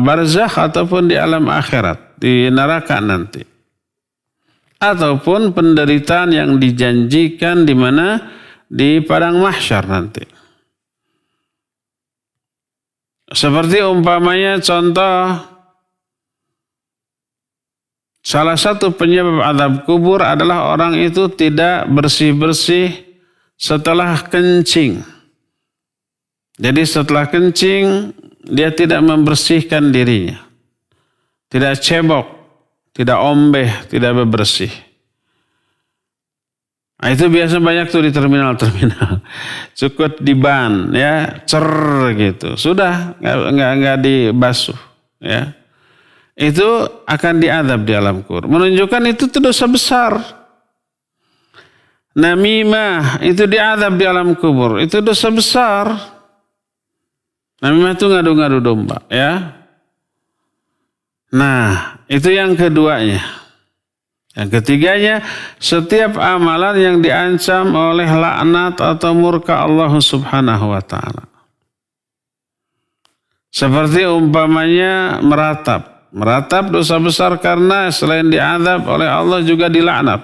barzakh ataupun di alam akhirat, di neraka nanti. Ataupun penderitaan yang dijanjikan di mana? Di padang mahsyar nanti. Seperti umpamanya contoh, salah satu penyebab azab kubur adalah orang itu tidak bersih-bersih setelah kencing. Jadi setelah kencing, dia tidak membersihkan dirinya. Tidak cebok. Tidak ombeh, tidak bebersih. Nah, itu biasa banyak tuh di terminal-terminal. Cukup di ban, ya, gitu. Sudah, nggak dibasuh, ya. Itu akan diadab di alam kubur. Menunjukkan itu dosa besar. Namimah itu diadab di alam kubur. Itu dosa besar. Namimah itu ngadu-ngadu domba, ya. Nah, itu yang keduanya. Yang ketiganya, setiap amalan yang diancam oleh laknat atau murka Allah Subhanahu wa ta'ala. Seperti umpamanya meratap. Meratap dosa besar karena selain diazab oleh Allah juga dilaknat.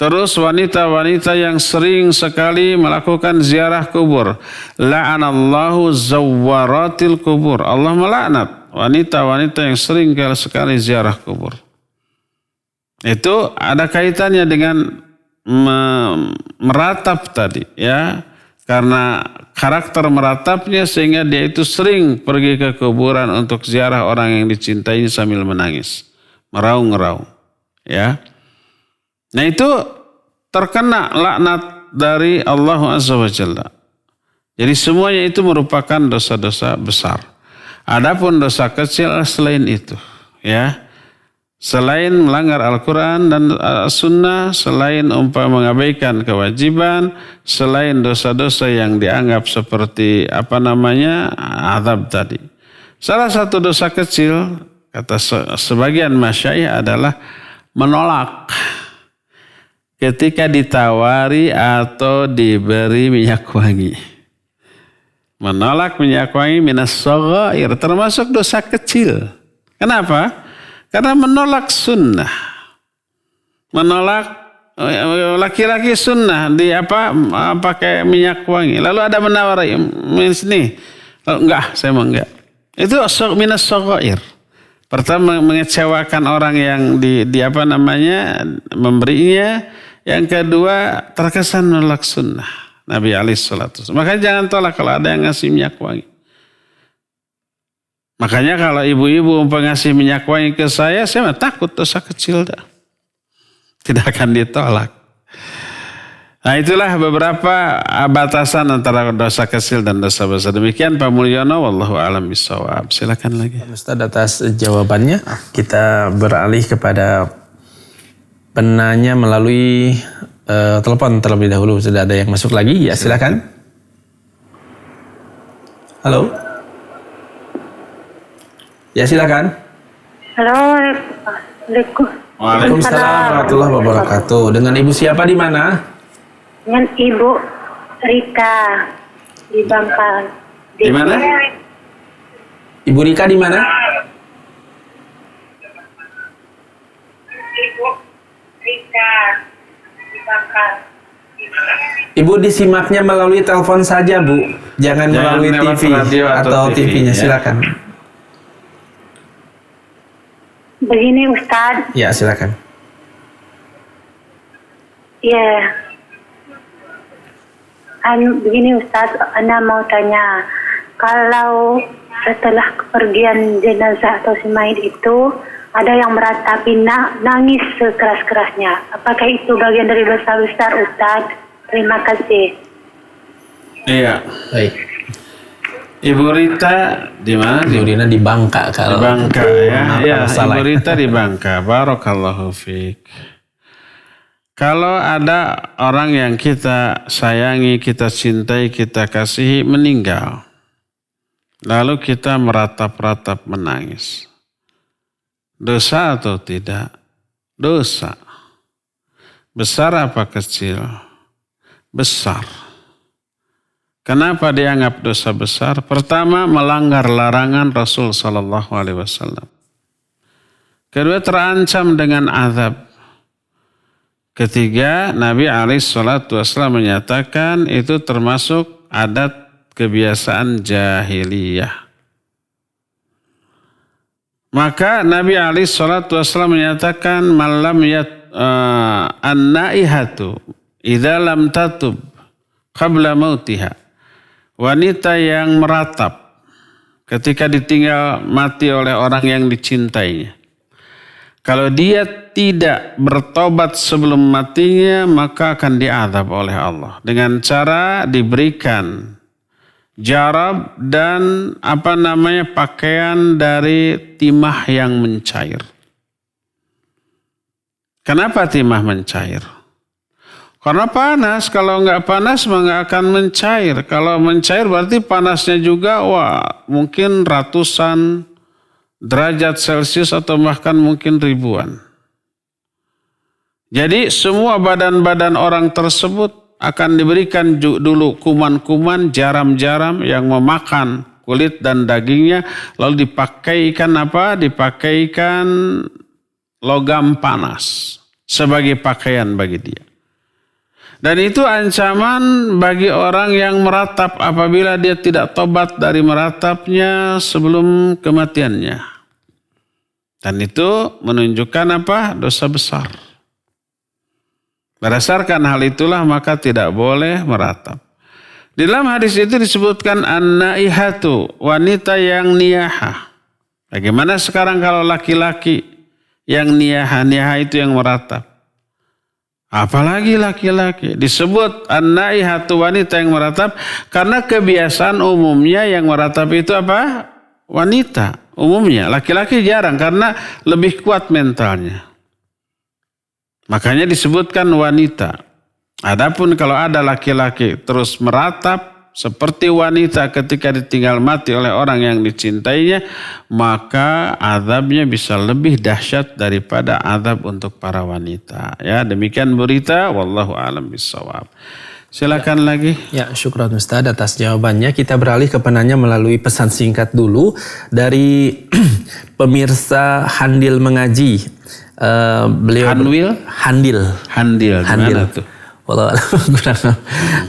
Terus wanita-wanita yang sering sekali melakukan ziarah kubur. La'anallahu zawwaratil kubur. Allah melaknat wanita-wanita yang sering sekali ziarah kubur. Itu ada kaitannya dengan meratap tadi, ya. Karena karakter meratapnya sehingga dia itu sering pergi ke kuburan untuk ziarah orang yang dicintainya sambil menangis, meraung-raung, ya. Nah itu terkena laknat dari Allah Azza wa Jalla. Jadi semuanya itu merupakan dosa-dosa besar. Adapun dosa kecil selain itu, ya. Selain melanggar Al-Quran dan Sunnah, selain mengabaikan kewajiban, selain dosa-dosa yang dianggap seperti azab tadi. Salah satu dosa kecil, kata sebagian masyayikh adalah menolak ketika ditawari atau diberi minyak wangi. Menolak minyak wangi minas shaghair, termasuk dosa kecil. Kenapa? Karena menolak sunnah. Menolak laki-laki sunnah pakai minyak wangi. Lalu ada menawari, nih, enggak, saya mau enggak. Itu minas shaghair. Pertama mengecewakan orang yang memberinya. Yang kedua terkesan menolak sunnah Nabi alaihissalatu. Makanya jangan tolak kalau ada yang ngasih minyak wangi. Makanya kalau ibu-ibu ngasih minyak wangi ke saya mah takut dosa kecil dah. Tidak akan ditolak. Nah itulah beberapa batasan antara dosa kecil dan dosa besar. Demikian Pak Mulyono, wallahu a'lam bishawab. Silakan lagi. Ustaz atas jawabannya. Kita beralih kepada penanya melalui telepon terlebih dahulu. Sudah ada yang masuk lagi? Ya silakan. Halo. Ya silakan. Halo. Assalamualaikum. Waalaikumsalam warahmatullahi wabarakatuh. Dengan ibu siapa di mana? Dengan Ibu Rika di Bangka. Di mana? Ibu Rika di mana? Ibu Rika di Bangka. Ibu disimaknya melalui telepon saja, Bu. Jangan melalui TV atau TV-nya. Ya. Silakan. Begini Ustaz. Ya, silakan. Ya. Begini Ustaz, Ana mau tanya. Kalau setelah kepergian jenazah atau si mayit itu ada yang meratapi nangis sekeras-kerasnya. Apakah itu bagian dari dosa besar, Ustaz? Terima kasih. Iya. Baik. Ibu Rita di mana? Ibu Rina di Bangka kalau. Di Bangka ya. Ya, salah. Ibu Rita di Bangka. Barakallahu fiik. Kalau ada orang yang kita sayangi, kita cintai, kita kasihi meninggal. Lalu kita meratap-ratap menangis. Dosa atau tidak? Dosa. Besar apa kecil? Besar. Kenapa dianggap dosa besar? Pertama, melanggar larangan Rasul sallallahu alaihi wasallam. Kedua, terancam dengan azab. Ketiga, Nabi alaihi salatu wasallam menyatakan itu termasuk adat kebiasaan jahiliyah. Maka Nabi alaihi salatu wasallam menyatakan malam an-naihatu idza lam tatub qabla mautiha. Wanita yang meratap ketika ditinggal mati oleh orang yang dicintainya. Kalau dia tidak bertobat sebelum matinya, maka akan diazab oleh Allah dengan cara diberikan jarab dan pakaian dari timah yang mencair. Kenapa timah mencair? Karena panas. Kalau nggak panas mah nggak akan mencair. Kalau mencair berarti panasnya juga mungkin ratusan derajat Celcius atau bahkan mungkin ribuan. Jadi semua badan-badan orang tersebut akan diberikan dulu kuman-kuman, jaram-jaram yang memakan kulit dan dagingnya, lalu dipakaikan Dipakaikan logam panas sebagai pakaian bagi dia. Dan itu ancaman bagi orang yang meratap apabila dia tidak tobat dari meratapnya sebelum kematiannya. Dan itu menunjukkan apa? Dosa besar. Berdasarkan hal itulah maka tidak boleh meratap. Di dalam hadis itu disebutkan an-naihatu, wanita yang niyahah. Bagaimana sekarang kalau laki-laki yang niyahah, niyahah itu yang meratap. Apalagi laki-laki. Disebut an-naihatu, wanita yang meratap. Karena kebiasaan umumnya yang meratap itu apa? Wanita. Umumnya. Laki-laki jarang karena lebih kuat mentalnya. Makanya disebutkan wanita. Adapun kalau ada laki-laki terus meratap seperti wanita ketika ditinggal mati oleh orang yang dicintainya, maka azabnya bisa lebih dahsyat daripada azab untuk para wanita. Ya, demikian berita, wallahu a'lam bishawab. Silakan lagi. Ya, syukran Ustaz atas jawabannya. Kita beralih ke penanya melalui pesan singkat dulu dari pemirsa Handil Mengaji. Beliau Handil. Gimana tuh?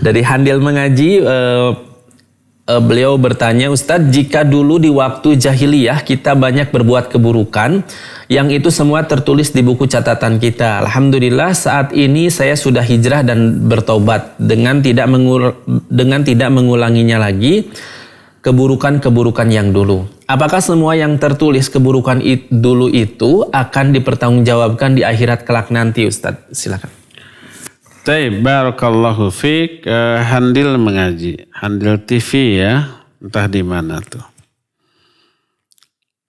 Dari Handil Mengaji, beliau bertanya, Ustadz, jika dulu di waktu jahiliyah kita banyak berbuat keburukan, yang itu semua tertulis di buku catatan kita. Alhamdulillah saat ini saya sudah hijrah dan bertobat dengan tidak mengulanginya lagi keburukan-keburukan yang dulu. Apakah semua yang tertulis keburukan dulu itu akan dipertanggungjawabkan di akhirat kelak nanti, Ustadz? Silakan. Baik, barakallahu fiik. Handil Mengaji, Handil TV ya, entah di mana tuh.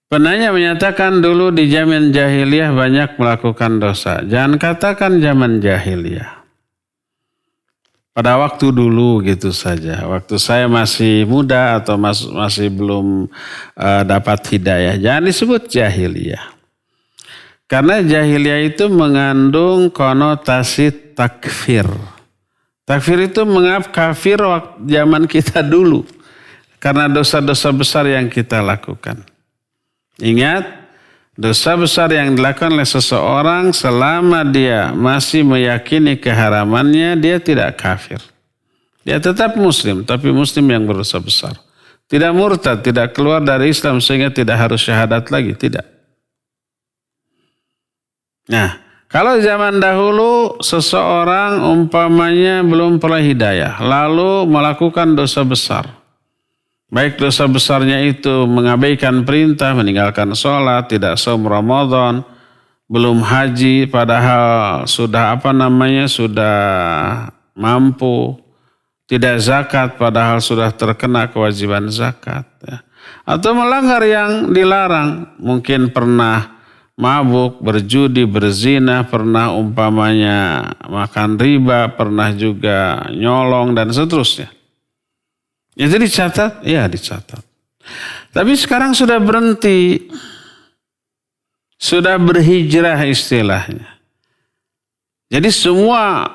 Penanya menyatakan dulu di zaman jahiliyah banyak melakukan dosa. Jangan katakan zaman jahiliyah. Pada waktu dulu gitu saja. Waktu saya masih muda atau masih belum dapat hidayah. Jangan disebut jahiliyah. Karena jahiliyah itu mengandung konotasi takfir. Takfir itu mengap kafir waktu zaman kita dulu. Karena dosa-dosa besar yang kita lakukan. Ingat, dosa besar yang dilakukan oleh seseorang selama dia masih meyakini keharamannya, dia tidak kafir. Dia tetap muslim, tapi muslim yang berdosa besar. Tidak murtad, tidak keluar dari Islam sehingga tidak harus syahadat lagi, tidak. Nah, kalau zaman dahulu seseorang umpamanya belum pernah hidayah, lalu melakukan dosa besar. Baik dosa besarnya itu mengabaikan perintah, meninggalkan sholat, tidak saum Ramadan, belum haji padahal sudah sudah mampu, tidak zakat padahal sudah terkena kewajiban zakat. Ya. Atau melanggar yang dilarang, mungkin pernah mabuk, berjudi, berzina, pernah umpamanya makan riba, pernah juga nyolong dan seterusnya. Itu dicatat? Ya dicatat. Tapi sekarang sudah berhenti. Sudah berhijrah istilahnya. Jadi semua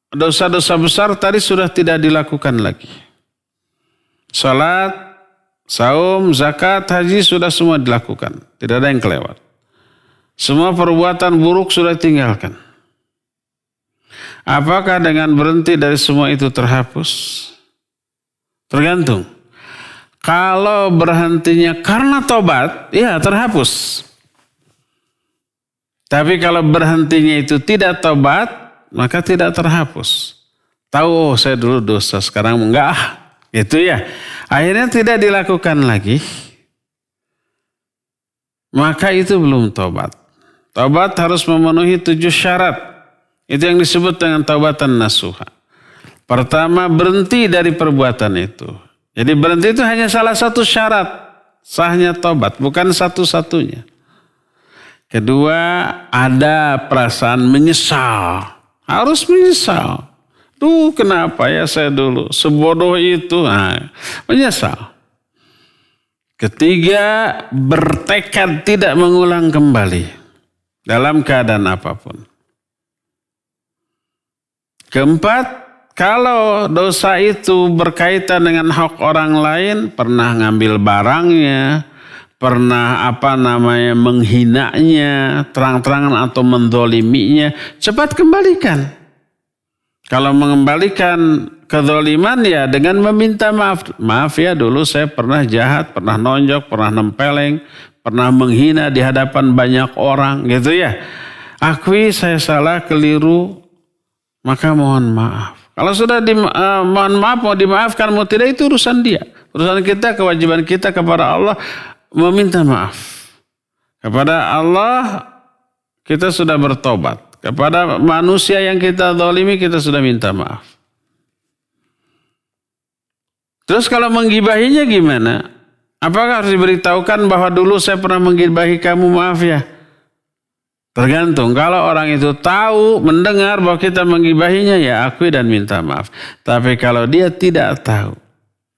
dosa-dosa besar tadi sudah tidak dilakukan lagi. Salat, saum, zakat, haji sudah semua dilakukan. Tidak ada yang kelewat. Semua perbuatan buruk sudah tinggalkan. Apakah dengan berhenti dari semua itu terhapus? Tergantung. Kalau berhentinya karena tobat, ya terhapus. Tapi kalau berhentinya itu tidak tobat, maka tidak terhapus. Tahu, saya dulu dosa, sekarang enggak. Gitu ya. Akhirnya tidak dilakukan lagi. Maka itu belum tobat. Taubat harus memenuhi 7 syarat. Itu yang disebut dengan taubatan nasuha. Pertama, berhenti dari perbuatan itu. Jadi berhenti itu hanya salah satu syarat sahnya taubat, bukan satu-satunya. Kedua, ada perasaan menyesal. Harus menyesal. Duh, kenapa ya saya dulu sebodoh itu? Nah, menyesal. Ketiga, bertekad tidak mengulang kembali dalam keadaan apapun. Keempat, kalau dosa itu berkaitan dengan hak orang lain, pernah ngambil barangnya, pernah menghinanya, terang-terangan atau mendoliminya, cepat kembalikan. Kalau mengembalikan kezaliman ya dengan meminta maaf. Maaf ya, dulu saya pernah jahat, pernah nonjok, pernah nempeleng, pernah menghina di hadapan banyak orang gitu ya. Akui saya salah, keliru, maka mohon maaf. Kalau sudah mohon maaf, mau dimaafkan, mau tidak, itu urusan dia. Urusan kita, kewajiban kita kepada Allah meminta maaf. Kepada Allah kita sudah bertobat. Kepada manusia yang kita zalimi kita sudah minta maaf. Terus kalau menggibahinya gimana? Apakah harus diberitahukan bahwa dulu saya pernah menggibahi kamu, maaf ya? Tergantung. Kalau orang itu tahu, mendengar bahwa kita menggibahinya, ya akui dan minta maaf. Tapi kalau dia tidak tahu,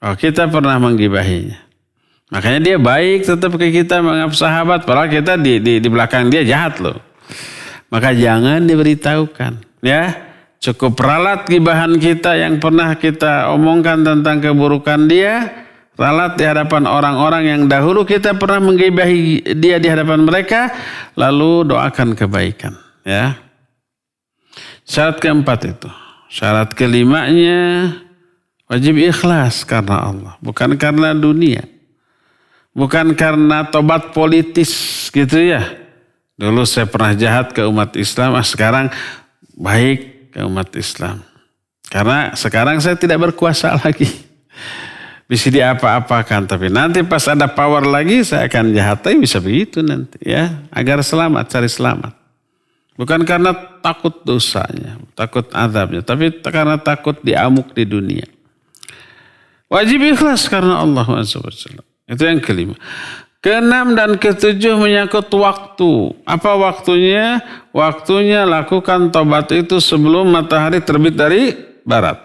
oh kita pernah menggibahinya, makanya dia baik tetap ke kita, menganggap sahabat, padahal kita di belakang dia jahat loh. Maka jangan diberitahukan, ya. Cukup ralat gibahan kita yang pernah kita omongkan tentang keburukan dia, ralat di hadapan orang-orang yang dahulu kita pernah menggibahi dia di hadapan mereka, lalu doakan kebaikan, ya. Syarat keempat itu. Syarat kelimanya, wajib ikhlas karena Allah, bukan karena dunia. Bukan karena tobat politis gitu ya. Dulu saya pernah jahat ke umat Islam, sekarang baik ke umat Islam. Karena sekarang saya tidak berkuasa lagi. Bisa diapa-apakan, tapi nanti pas ada power lagi saya akan jahat, tapi bisa begitu nanti ya. Agar selamat, cari selamat. Bukan karena takut dosanya, takut azabnya, tapi karena takut diamuk di dunia. Wajib ikhlas karena Allah SWT. Itu yang kelima. Keenam dan ketujuh menyangkut waktu. Apa waktunya? Waktunya lakukan tobat itu sebelum matahari terbit dari barat.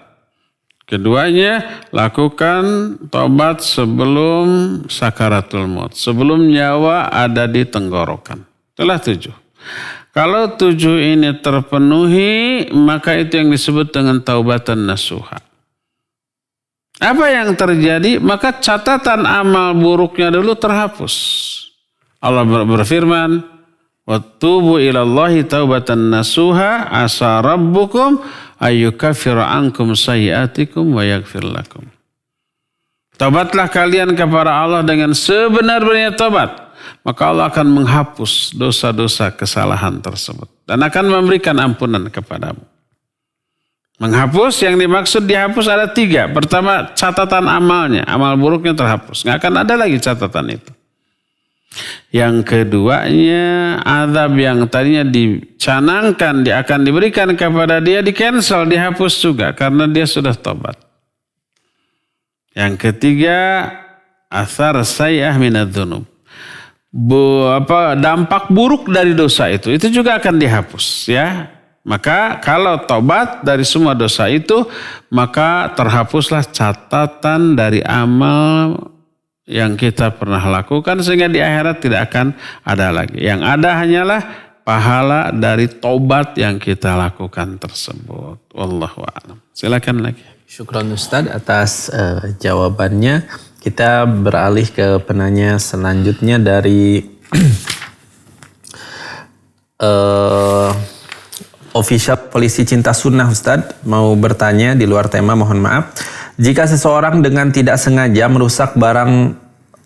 Keduanya, lakukan tobat sebelum sakaratul maut. Sebelum nyawa ada di tenggorokan. Itulah 7. Kalau 7 ini terpenuhi, maka itu yang disebut dengan taubatan nasuha. Apa yang terjadi? Maka catatan amal buruknya dulu terhapus. Allah berfirman, "Wattubu ilallahi taubatan nasuha asa rabbukum ayyukaffira ankum sayyi'atikum wa yaghfir lakum." Taubatlah kalian kepada Allah dengan sebenar-benarnya taubat, maka Allah akan menghapus dosa-dosa kesalahan tersebut dan akan memberikan ampunan kepadamu. Menghapus, yang dimaksud dihapus ada 3. Pertama, catatan amalnya. Amal buruknya terhapus. Nggak akan ada lagi catatan itu. Yang keduanya, azab yang tadinya dicanangkan, dia akan diberikan kepada dia, di-cancel, dihapus juga. Karena dia sudah tobat. Yang ketiga, athar sayyah minadz-dzunub. Dampak buruk dari dosa itu juga akan dihapus, ya. Maka kalau tobat dari semua dosa itu, maka terhapuslah catatan dari amal yang kita pernah lakukan, sehingga di akhirat tidak akan ada lagi. Yang ada hanyalah pahala dari tobat yang kita lakukan tersebut. Wallahu a'lam. Silakan lagi. Syukran Ustaz atas jawabannya. Kita beralih ke penanya selanjutnya dari Official Polisi Cinta Sunnah. Ustadz mau bertanya di luar tema, mohon maaf. Jika seseorang dengan tidak sengaja merusak barang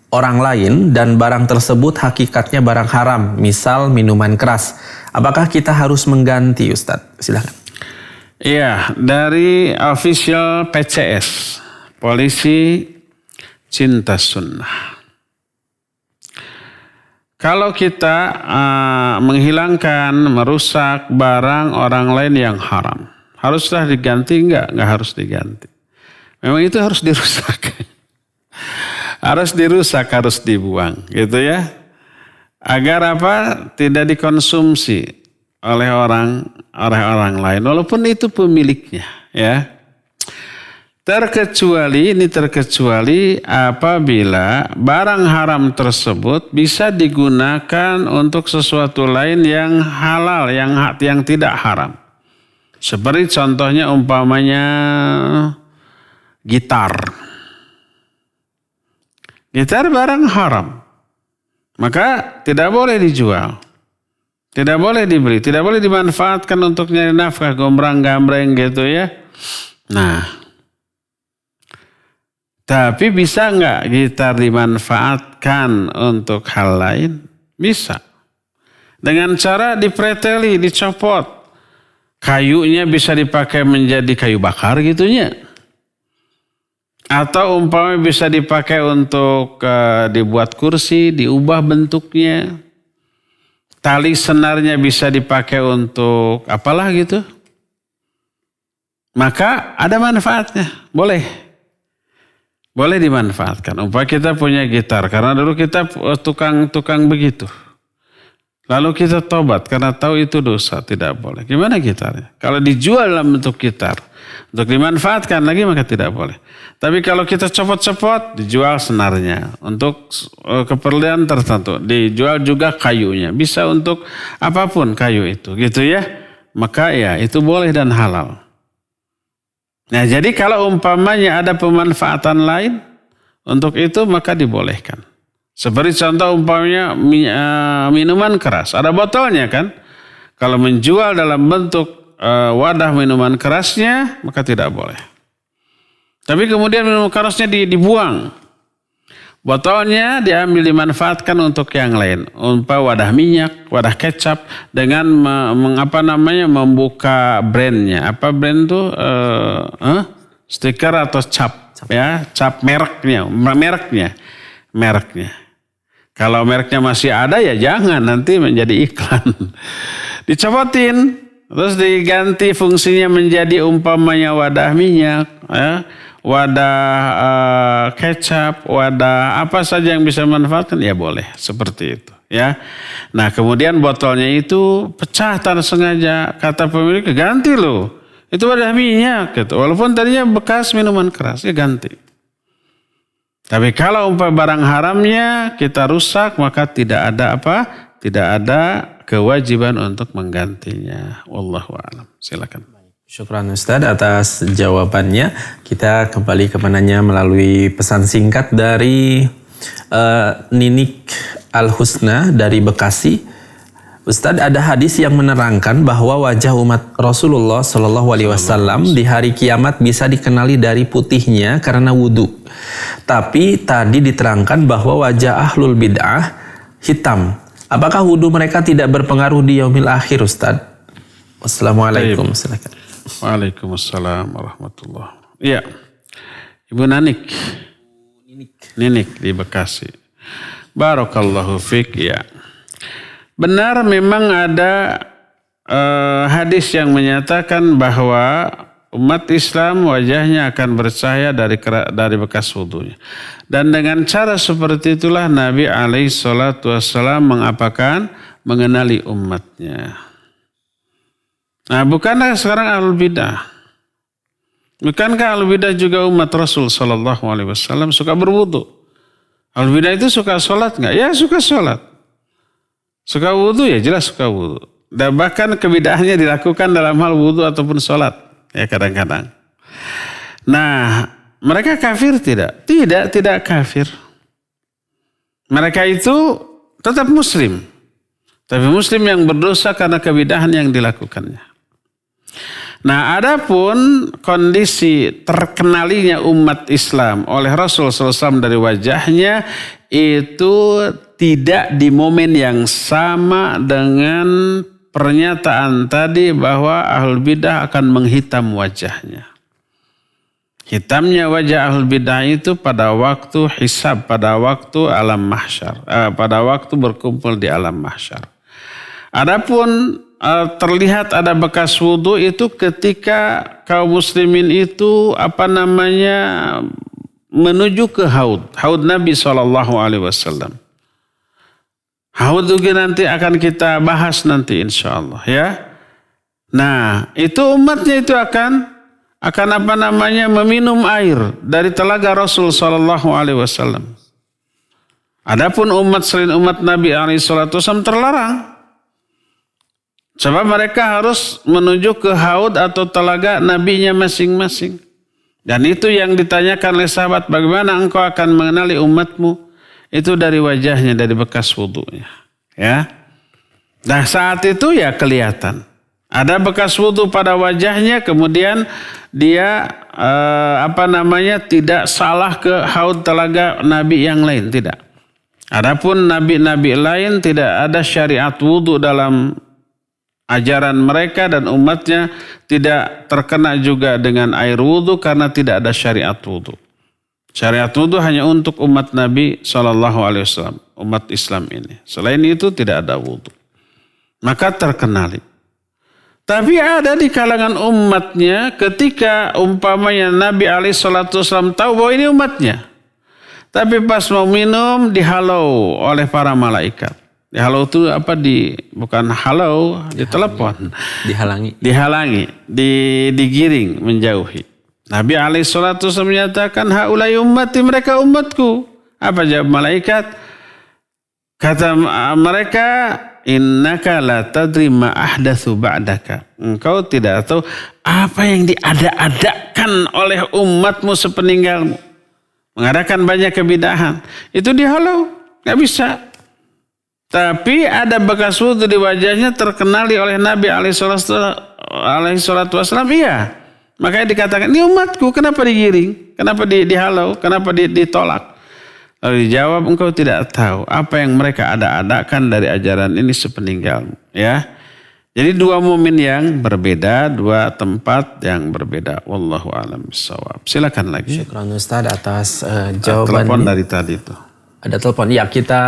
orang lain dan barang tersebut hakikatnya barang haram, misal minuman keras, apakah kita harus mengganti, Ustadz? Silakan. Iya, dari Official PCS, Polisi Cinta Sunnah. Kalau kita menghilangkan, merusak barang orang lain yang haram, haruslah diganti? Enggak harus diganti. Memang itu harus dirusak. Harus dirusak, harus dibuang, gitu ya. Agar apa? Tidak dikonsumsi oleh orang lain, walaupun itu pemiliknya, ya. Terkecuali apabila barang haram tersebut bisa digunakan untuk sesuatu lain yang halal, yang tidak haram. Seperti contohnya umpamanya gitar. Gitar barang haram, maka tidak boleh dijual. Tidak boleh dibeli, tidak boleh dimanfaatkan untuk nyari nafkah, gombrang-gambreng gitu ya. Nah, tapi bisa nggak gitar dimanfaatkan untuk hal lain? Bisa. Dengan cara dipreteli, dicopot. Kayunya bisa dipakai menjadi kayu bakar gitunya. Atau umpamanya bisa dipakai untuk dibuat kursi, diubah bentuknya. Tali senarnya bisa dipakai untuk apalah gitu. Maka ada manfaatnya, boleh. Boleh dimanfaatkan. Umpamanya kita punya gitar, karena dulu kita tukang begitu. Lalu kita tobat karena tahu itu dosa, tidak boleh. Gimana gitarnya? Kalau dijual dalam bentuk gitar, untuk dimanfaatkan lagi maka tidak boleh. Tapi kalau kita copot-copot, dijual senarnya untuk keperluan tertentu. Dijual juga kayunya, bisa untuk apapun kayu itu, gitu ya. Maka ya itu boleh dan halal. Nah jadi kalau umpamanya ada pemanfaatan lain untuk itu maka dibolehkan. Seperti contoh umpamanya minuman keras, ada botolnya kan. Kalau menjual dalam bentuk wadah minuman kerasnya maka tidak boleh. Tapi kemudian minuman kerasnya dibuang. Botolnya diambil dimanfaatkan untuk yang lain. Wadah minyak, wadah kecap dengan membuka brandnya. Apa brand itu? Stiker atau cap. Ya, cap mereknya. Kalau mereknya masih ada ya jangan, nanti menjadi iklan. Dicopotin, terus diganti fungsinya menjadi umpamanya wadah minyak, ya, wadah kecap, wadah apa saja yang bisa manfaatkan, ya boleh seperti itu. Ya, nah kemudian botolnya itu pecah tanpa sengaja, kata pemilik ganti loh, itu wadah minyak, gitu. Walaupun tadinya bekas minuman keras, ya ganti. Tapi kalau barang haramnya kita rusak maka tidak ada tidak ada kewajiban untuk menggantinya. Wallahu a'lam. Silakan. Syukran Ustadz atas jawabannya. Kita kembali ke penanya melalui pesan singkat dari Ninik Al-Husna dari Bekasi. Ustadz, ada hadis yang menerangkan bahwa wajah umat Rasulullah Shallallahu Alaihi Wasallam di hari kiamat bisa dikenali dari putihnya karena wudhu. Tapi tadi diterangkan bahwa wajah ahlul bid'ah hitam. Apakah wudhu mereka tidak berpengaruh di yaumil akhir, Ustadz? Wassalamualaikum. Silakan. Waalaikumsalam warahmatullahi. Iya, Ibu Ninik di Bekasi. Barakallahu fiik ya. Benar memang ada hadis yang menyatakan bahwa umat Islam wajahnya akan bercahaya dari bekas wudunya. Dan dengan cara seperti itulah Nabi SAW mengenali umatnya. Nah, bukankah sekarang ahlul bidah? Bukankah ahlul bidah juga umat Rasul SAW suka berwudu? Ahlul bidah itu suka sholat nggak? Ya suka sholat. Suka wudhu ya jelas suka wudhu. Dan bahkan kebidahannya dilakukan dalam hal wudhu ataupun sholat. Ya kadang-kadang. Nah mereka kafir tidak? Tidak kafir. Mereka itu tetap muslim. Tapi muslim yang berdosa karena kebidahan yang dilakukannya. Nah adapun kondisi terkenalinya umat Islam oleh Rasul SAW dari wajahnya itu tidak di momen yang sama dengan pernyataan tadi bahwa ahlul bidah akan menghitam wajahnya. Hitamnya wajah ahlul bidah itu pada waktu hisab, pada waktu alam mahsyar, pada waktu berkumpul di alam mahsyar. Adapun terlihat ada bekas wudu itu ketika kaum muslimin itu menuju ke haud Nabi SAW. Haud juga nanti akan kita bahas nanti insya Allah ya. Nah itu umatnya itu akan meminum air dari telaga Rasul SAW. Adapun umat selain umat Nabi SAW terlarang. Sebab mereka harus menuju ke haud atau telaga nabinya masing-masing. Dan itu yang ditanyakan oleh sahabat, bagaimana engkau akan mengenali umatmu? Itu dari wajahnya, dari bekas wudunya. Ya. Nah saat itu ya kelihatan. Ada bekas wudhu pada wajahnya, kemudian dia tidak salah ke haud telaga nabi yang lain, tidak. Adapun nabi-nabi lain tidak ada syariat wudhu dalam ajaran mereka dan umatnya tidak terkena juga dengan air wudhu karena tidak ada syariat wudhu. Syariat wudhu hanya untuk umat Nabi SAW, umat Islam ini. Selain itu tidak ada wudhu. Maka terkenali. Tapi ada di kalangan umatnya ketika umpamanya Nabi SAW tahu bahwa ini umatnya. Tapi pas mau minum dihalau oleh para malaikat. Dihalau itu bukan halau, ditelepon. Dihalangi, digiring, menjauhi. Nabi SAW menyatakan, haulai ummati, mereka umatku. Apa jawab malaikat? Kata mereka, innaka la tadri ma ahdatsu ba'daka. Engkau tidak tahu apa yang diada-adakan oleh umatmu sepeninggalmu. Mengadakan banyak kebidahan. Itu dihalau, enggak bisa. Tapi ada bekas wudhu di wajahnya terkenali oleh Nabi alaihi salatu wasallam. Iya. Makanya dikatakan, ini umatku, kenapa digiring? Kenapa dihalau? Kenapa ditolak? Lalu dijawab, engkau tidak tahu apa yang mereka ada-adakan dari ajaran ini sepeninggalmu. Ya. Jadi dua mumin yang berbeda, dua tempat yang berbeda. Wallahu a'lam bishawab. Silakan lagi. Syukran Ustaz atas jawaban. Telepon dari tadi itu. Ada telepon. Ya, kita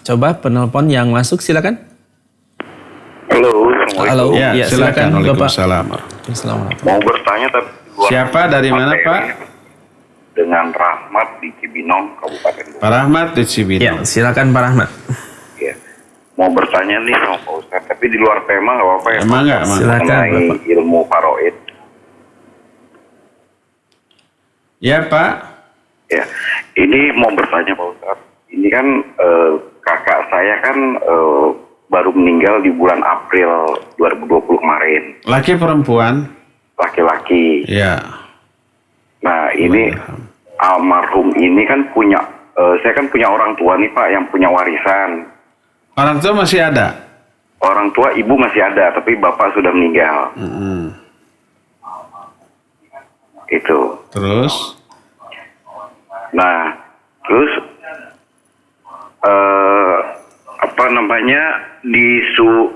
coba penelpon yang masuk, silakan. Halo, Halo. Ya, silakan. Waalaikumsalam. Mau bertanya tapi siapa dari mana Pak? Dengan Rahmat di Cibinong, Kabupaten Bogor. Pak Rahmat di Cibinong. Ya, silakan Pak Rahmat. Ya. Mau bertanya nih sama Pak Ustaz, tapi di luar tema nggak apa-apa ya. Emang nggak? Silakan. Mengenai ilmu faraid. Ya Pak. Ya, ini mau bertanya Pak Ustaz. Ini kan kakak saya kan baru meninggal di bulan April 2020 kemarin. Laki perempuan? Laki-laki. Ya. Nah ini almarhum ini kan punya, saya kan punya orang tua nih Pak yang punya warisan. Orang tua masih ada? Orang tua ibu masih ada, tapi bapak sudah meninggal. Itu. Terus? Nah, terus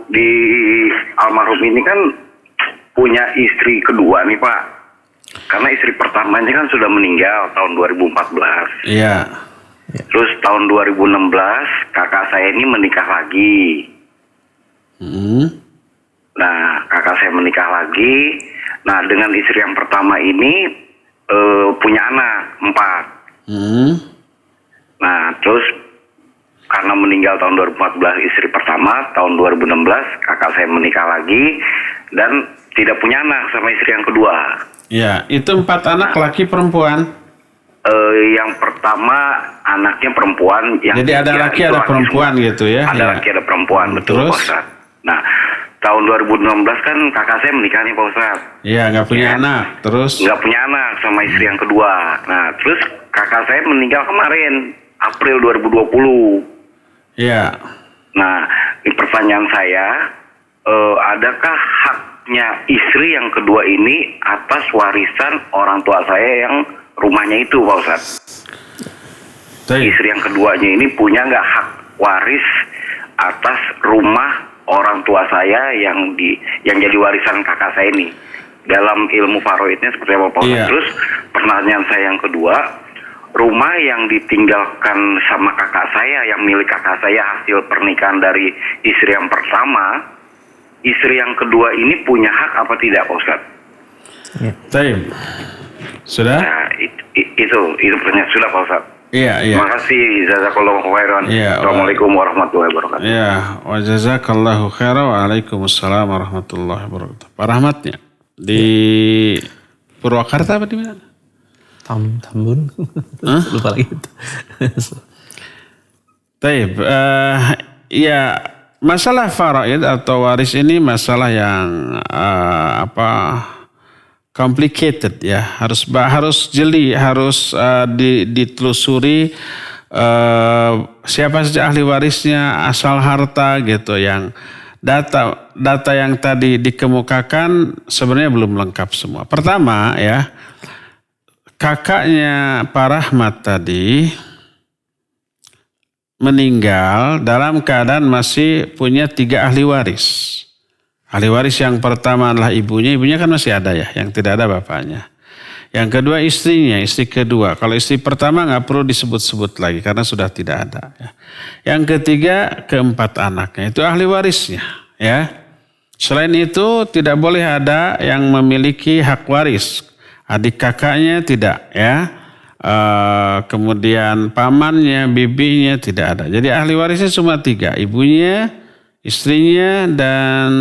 di almarhum ini kan punya istri kedua nih Pak. Karena istri pertamanya kan sudah meninggal tahun 2014. Iya. Terus tahun 2016 kakak saya ini menikah lagi. Nah, kakak saya menikah lagi. Nah, dengan istri yang pertama ini punya anak 4. Nah, terus karena meninggal tahun 2014 istri pertama, tahun 2016 kakak saya menikah lagi dan tidak punya anak sama istri yang kedua. Ya, itu 4 anak laki perempuan. Yang pertama anaknya perempuan. Yang jadi ada laki ada perempuan semua. Gitu ya? Ada laki ada perempuan, betul Pak Ustaz. Nah, tahun 2016 kan kakak saya menikah nih Pak Ustaz. Iya, nggak punya anak. Terus? Nggak punya anak sama istri yang kedua. Nah, terus kakak saya meninggal kemarin April 2020. Iya. Nah, pertanyaan saya, adakah haknya istri yang kedua ini atas warisan orang tua saya yang rumahnya itu, Pak Ustaz? Istri yang keduanya ini punya nggak hak waris atas rumah orang tua saya yang jadi warisan kakak saya ini? Dalam ilmu faraidnya seperti apa, Pak Ustaz? Iya. Terus pertanyaan saya yang kedua, rumah yang ditinggalkan sama kakak saya, yang milik kakak saya hasil pernikahan dari istri yang pertama, istri yang kedua ini punya hak apa tidak, Pak Ustaz? Taib. Sudah? Nah, itu pertanyaan. Sudah, Pak Ustaz. Iya. Terima kasih. Jazakallahu khairan. Iya. Assalamualaikum warahmatullahi wabarakatuh. Iya. Wa jazakallahu khairan. Waalaikumsalam warahmatullahi wabarakatuh. Pak Rahmatnya di Purwakarta apa di mana? Tambun. Lupa lagi itu. Taib. Ya, masalah faraid atau waris ini masalah yang complicated ya, harus jeli, harus ditelusuri siapa saja ahli warisnya, asal harta gitu yang data yang tadi dikemukakan sebenarnya belum lengkap semua. Pertama ya, kakaknya Pak Rahmat tadi meninggal dalam keadaan masih punya 3 ahli waris. Ahli waris yang pertama adalah ibunya kan masih ada ya, yang tidak ada bapaknya. Yang kedua istrinya, istri kedua. Kalau istri pertama nggak perlu disebut-sebut lagi karena sudah tidak ada. Ya. Yang ketiga, keempat anaknya itu ahli warisnya. Ya. Selain itu tidak boleh ada yang memiliki hak waris. Adik kakaknya tidak, ya. Kemudian pamannya, bibinya tidak ada. Jadi ahli warisnya cuma 3, ibunya, istrinya, dan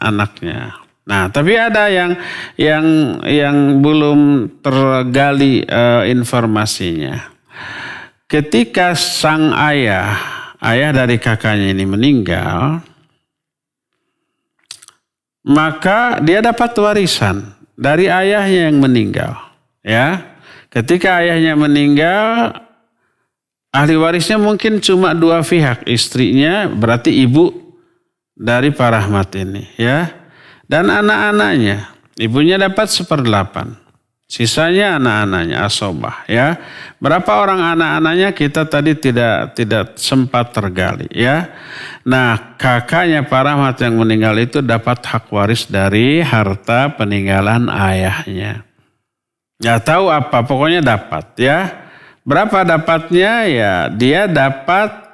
anaknya. Nah, tapi ada yang belum tergali informasinya. Ketika sang ayah dari kakaknya ini meninggal, maka dia dapat warisan dari ayahnya yang meninggal. Ya, ketika ayahnya meninggal, ahli warisnya mungkin cuma 2 pihak, istrinya berarti ibu dari Pak Rahmat ini, ya. Dan anak-anaknya, ibunya dapat 1/8. Sisanya anak-anaknya asobah, ya. Berapa orang anak-anaknya kita tadi tidak sempat tergali, ya. Nah, kakaknya Pak Rahmat yang meninggal itu dapat hak waris dari harta peninggalan ayahnya. Nggak tahu apa, pokoknya dapat, ya. Berapa dapatnya? Ya, dia dapat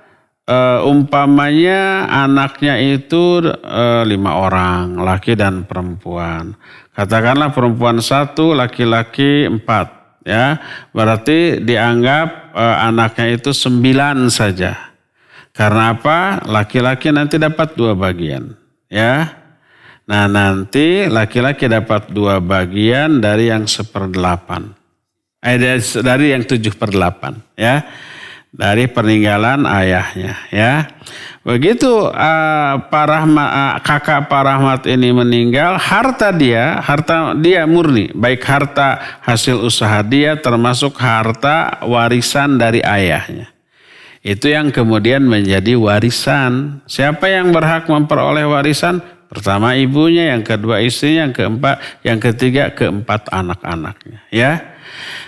umpamanya anaknya itu 5 orang, laki dan perempuan. Katakanlah perempuan 1, laki-laki 4. Ya, berarti dianggap anaknya itu 9 saja. Karena apa? Laki-laki nanti dapat 2 bagian. Ya, nah nanti laki-laki dapat 2 bagian dari yang 1/8. Dari yang 7/8. Ya. Dari peninggalan ayahnya, ya. Begitu kakak Pak Rahmat ini meninggal, harta dia murni, baik harta hasil usaha dia termasuk harta warisan dari ayahnya. Itu yang kemudian menjadi warisan. Siapa yang berhak memperoleh warisan? Pertama ibunya, yang kedua istrinya, yang ketiga keempat anak-anaknya, ya.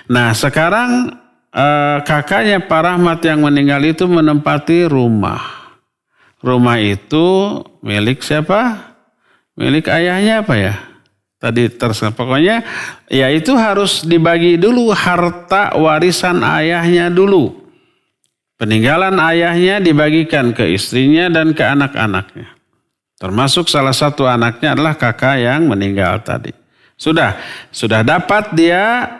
Nah, sekarang kakaknya Pak Rahmat yang meninggal itu menempati rumah. Rumah itu milik siapa? Milik ayahnya apa ya? Tadi pokoknya ya itu harus dibagi dulu harta warisan ayahnya dulu. Peninggalan ayahnya dibagikan ke istrinya dan ke anak-anaknya. Termasuk salah satu anaknya adalah kakak yang meninggal tadi. Sudah dapat dia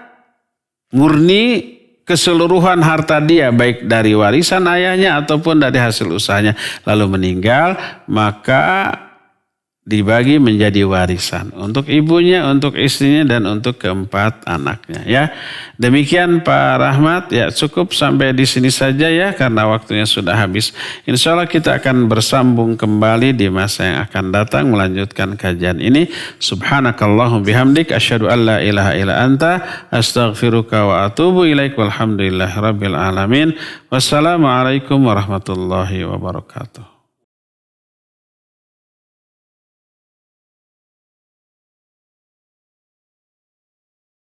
murni keseluruhan harta dia, baik dari warisan ayahnya ataupun dari hasil usahanya, lalu meninggal, maka dibagi menjadi warisan untuk ibunya, untuk istrinya, dan untuk keempat anaknya, ya. Demikian Pak Rahmat, ya cukup sampai di sini saja ya, karena waktunya sudah habis. Insya Allah kita akan bersambung kembali di masa yang akan datang melanjutkan kajian ini. Subhanakallahum bihamdik, asyhadu an la ilaha illa anta, astaghfiruka wa atubu ilaik, walhamdulillahi rabbil alamin. Wassalamualaikum warahmatullahi wabarakatuh.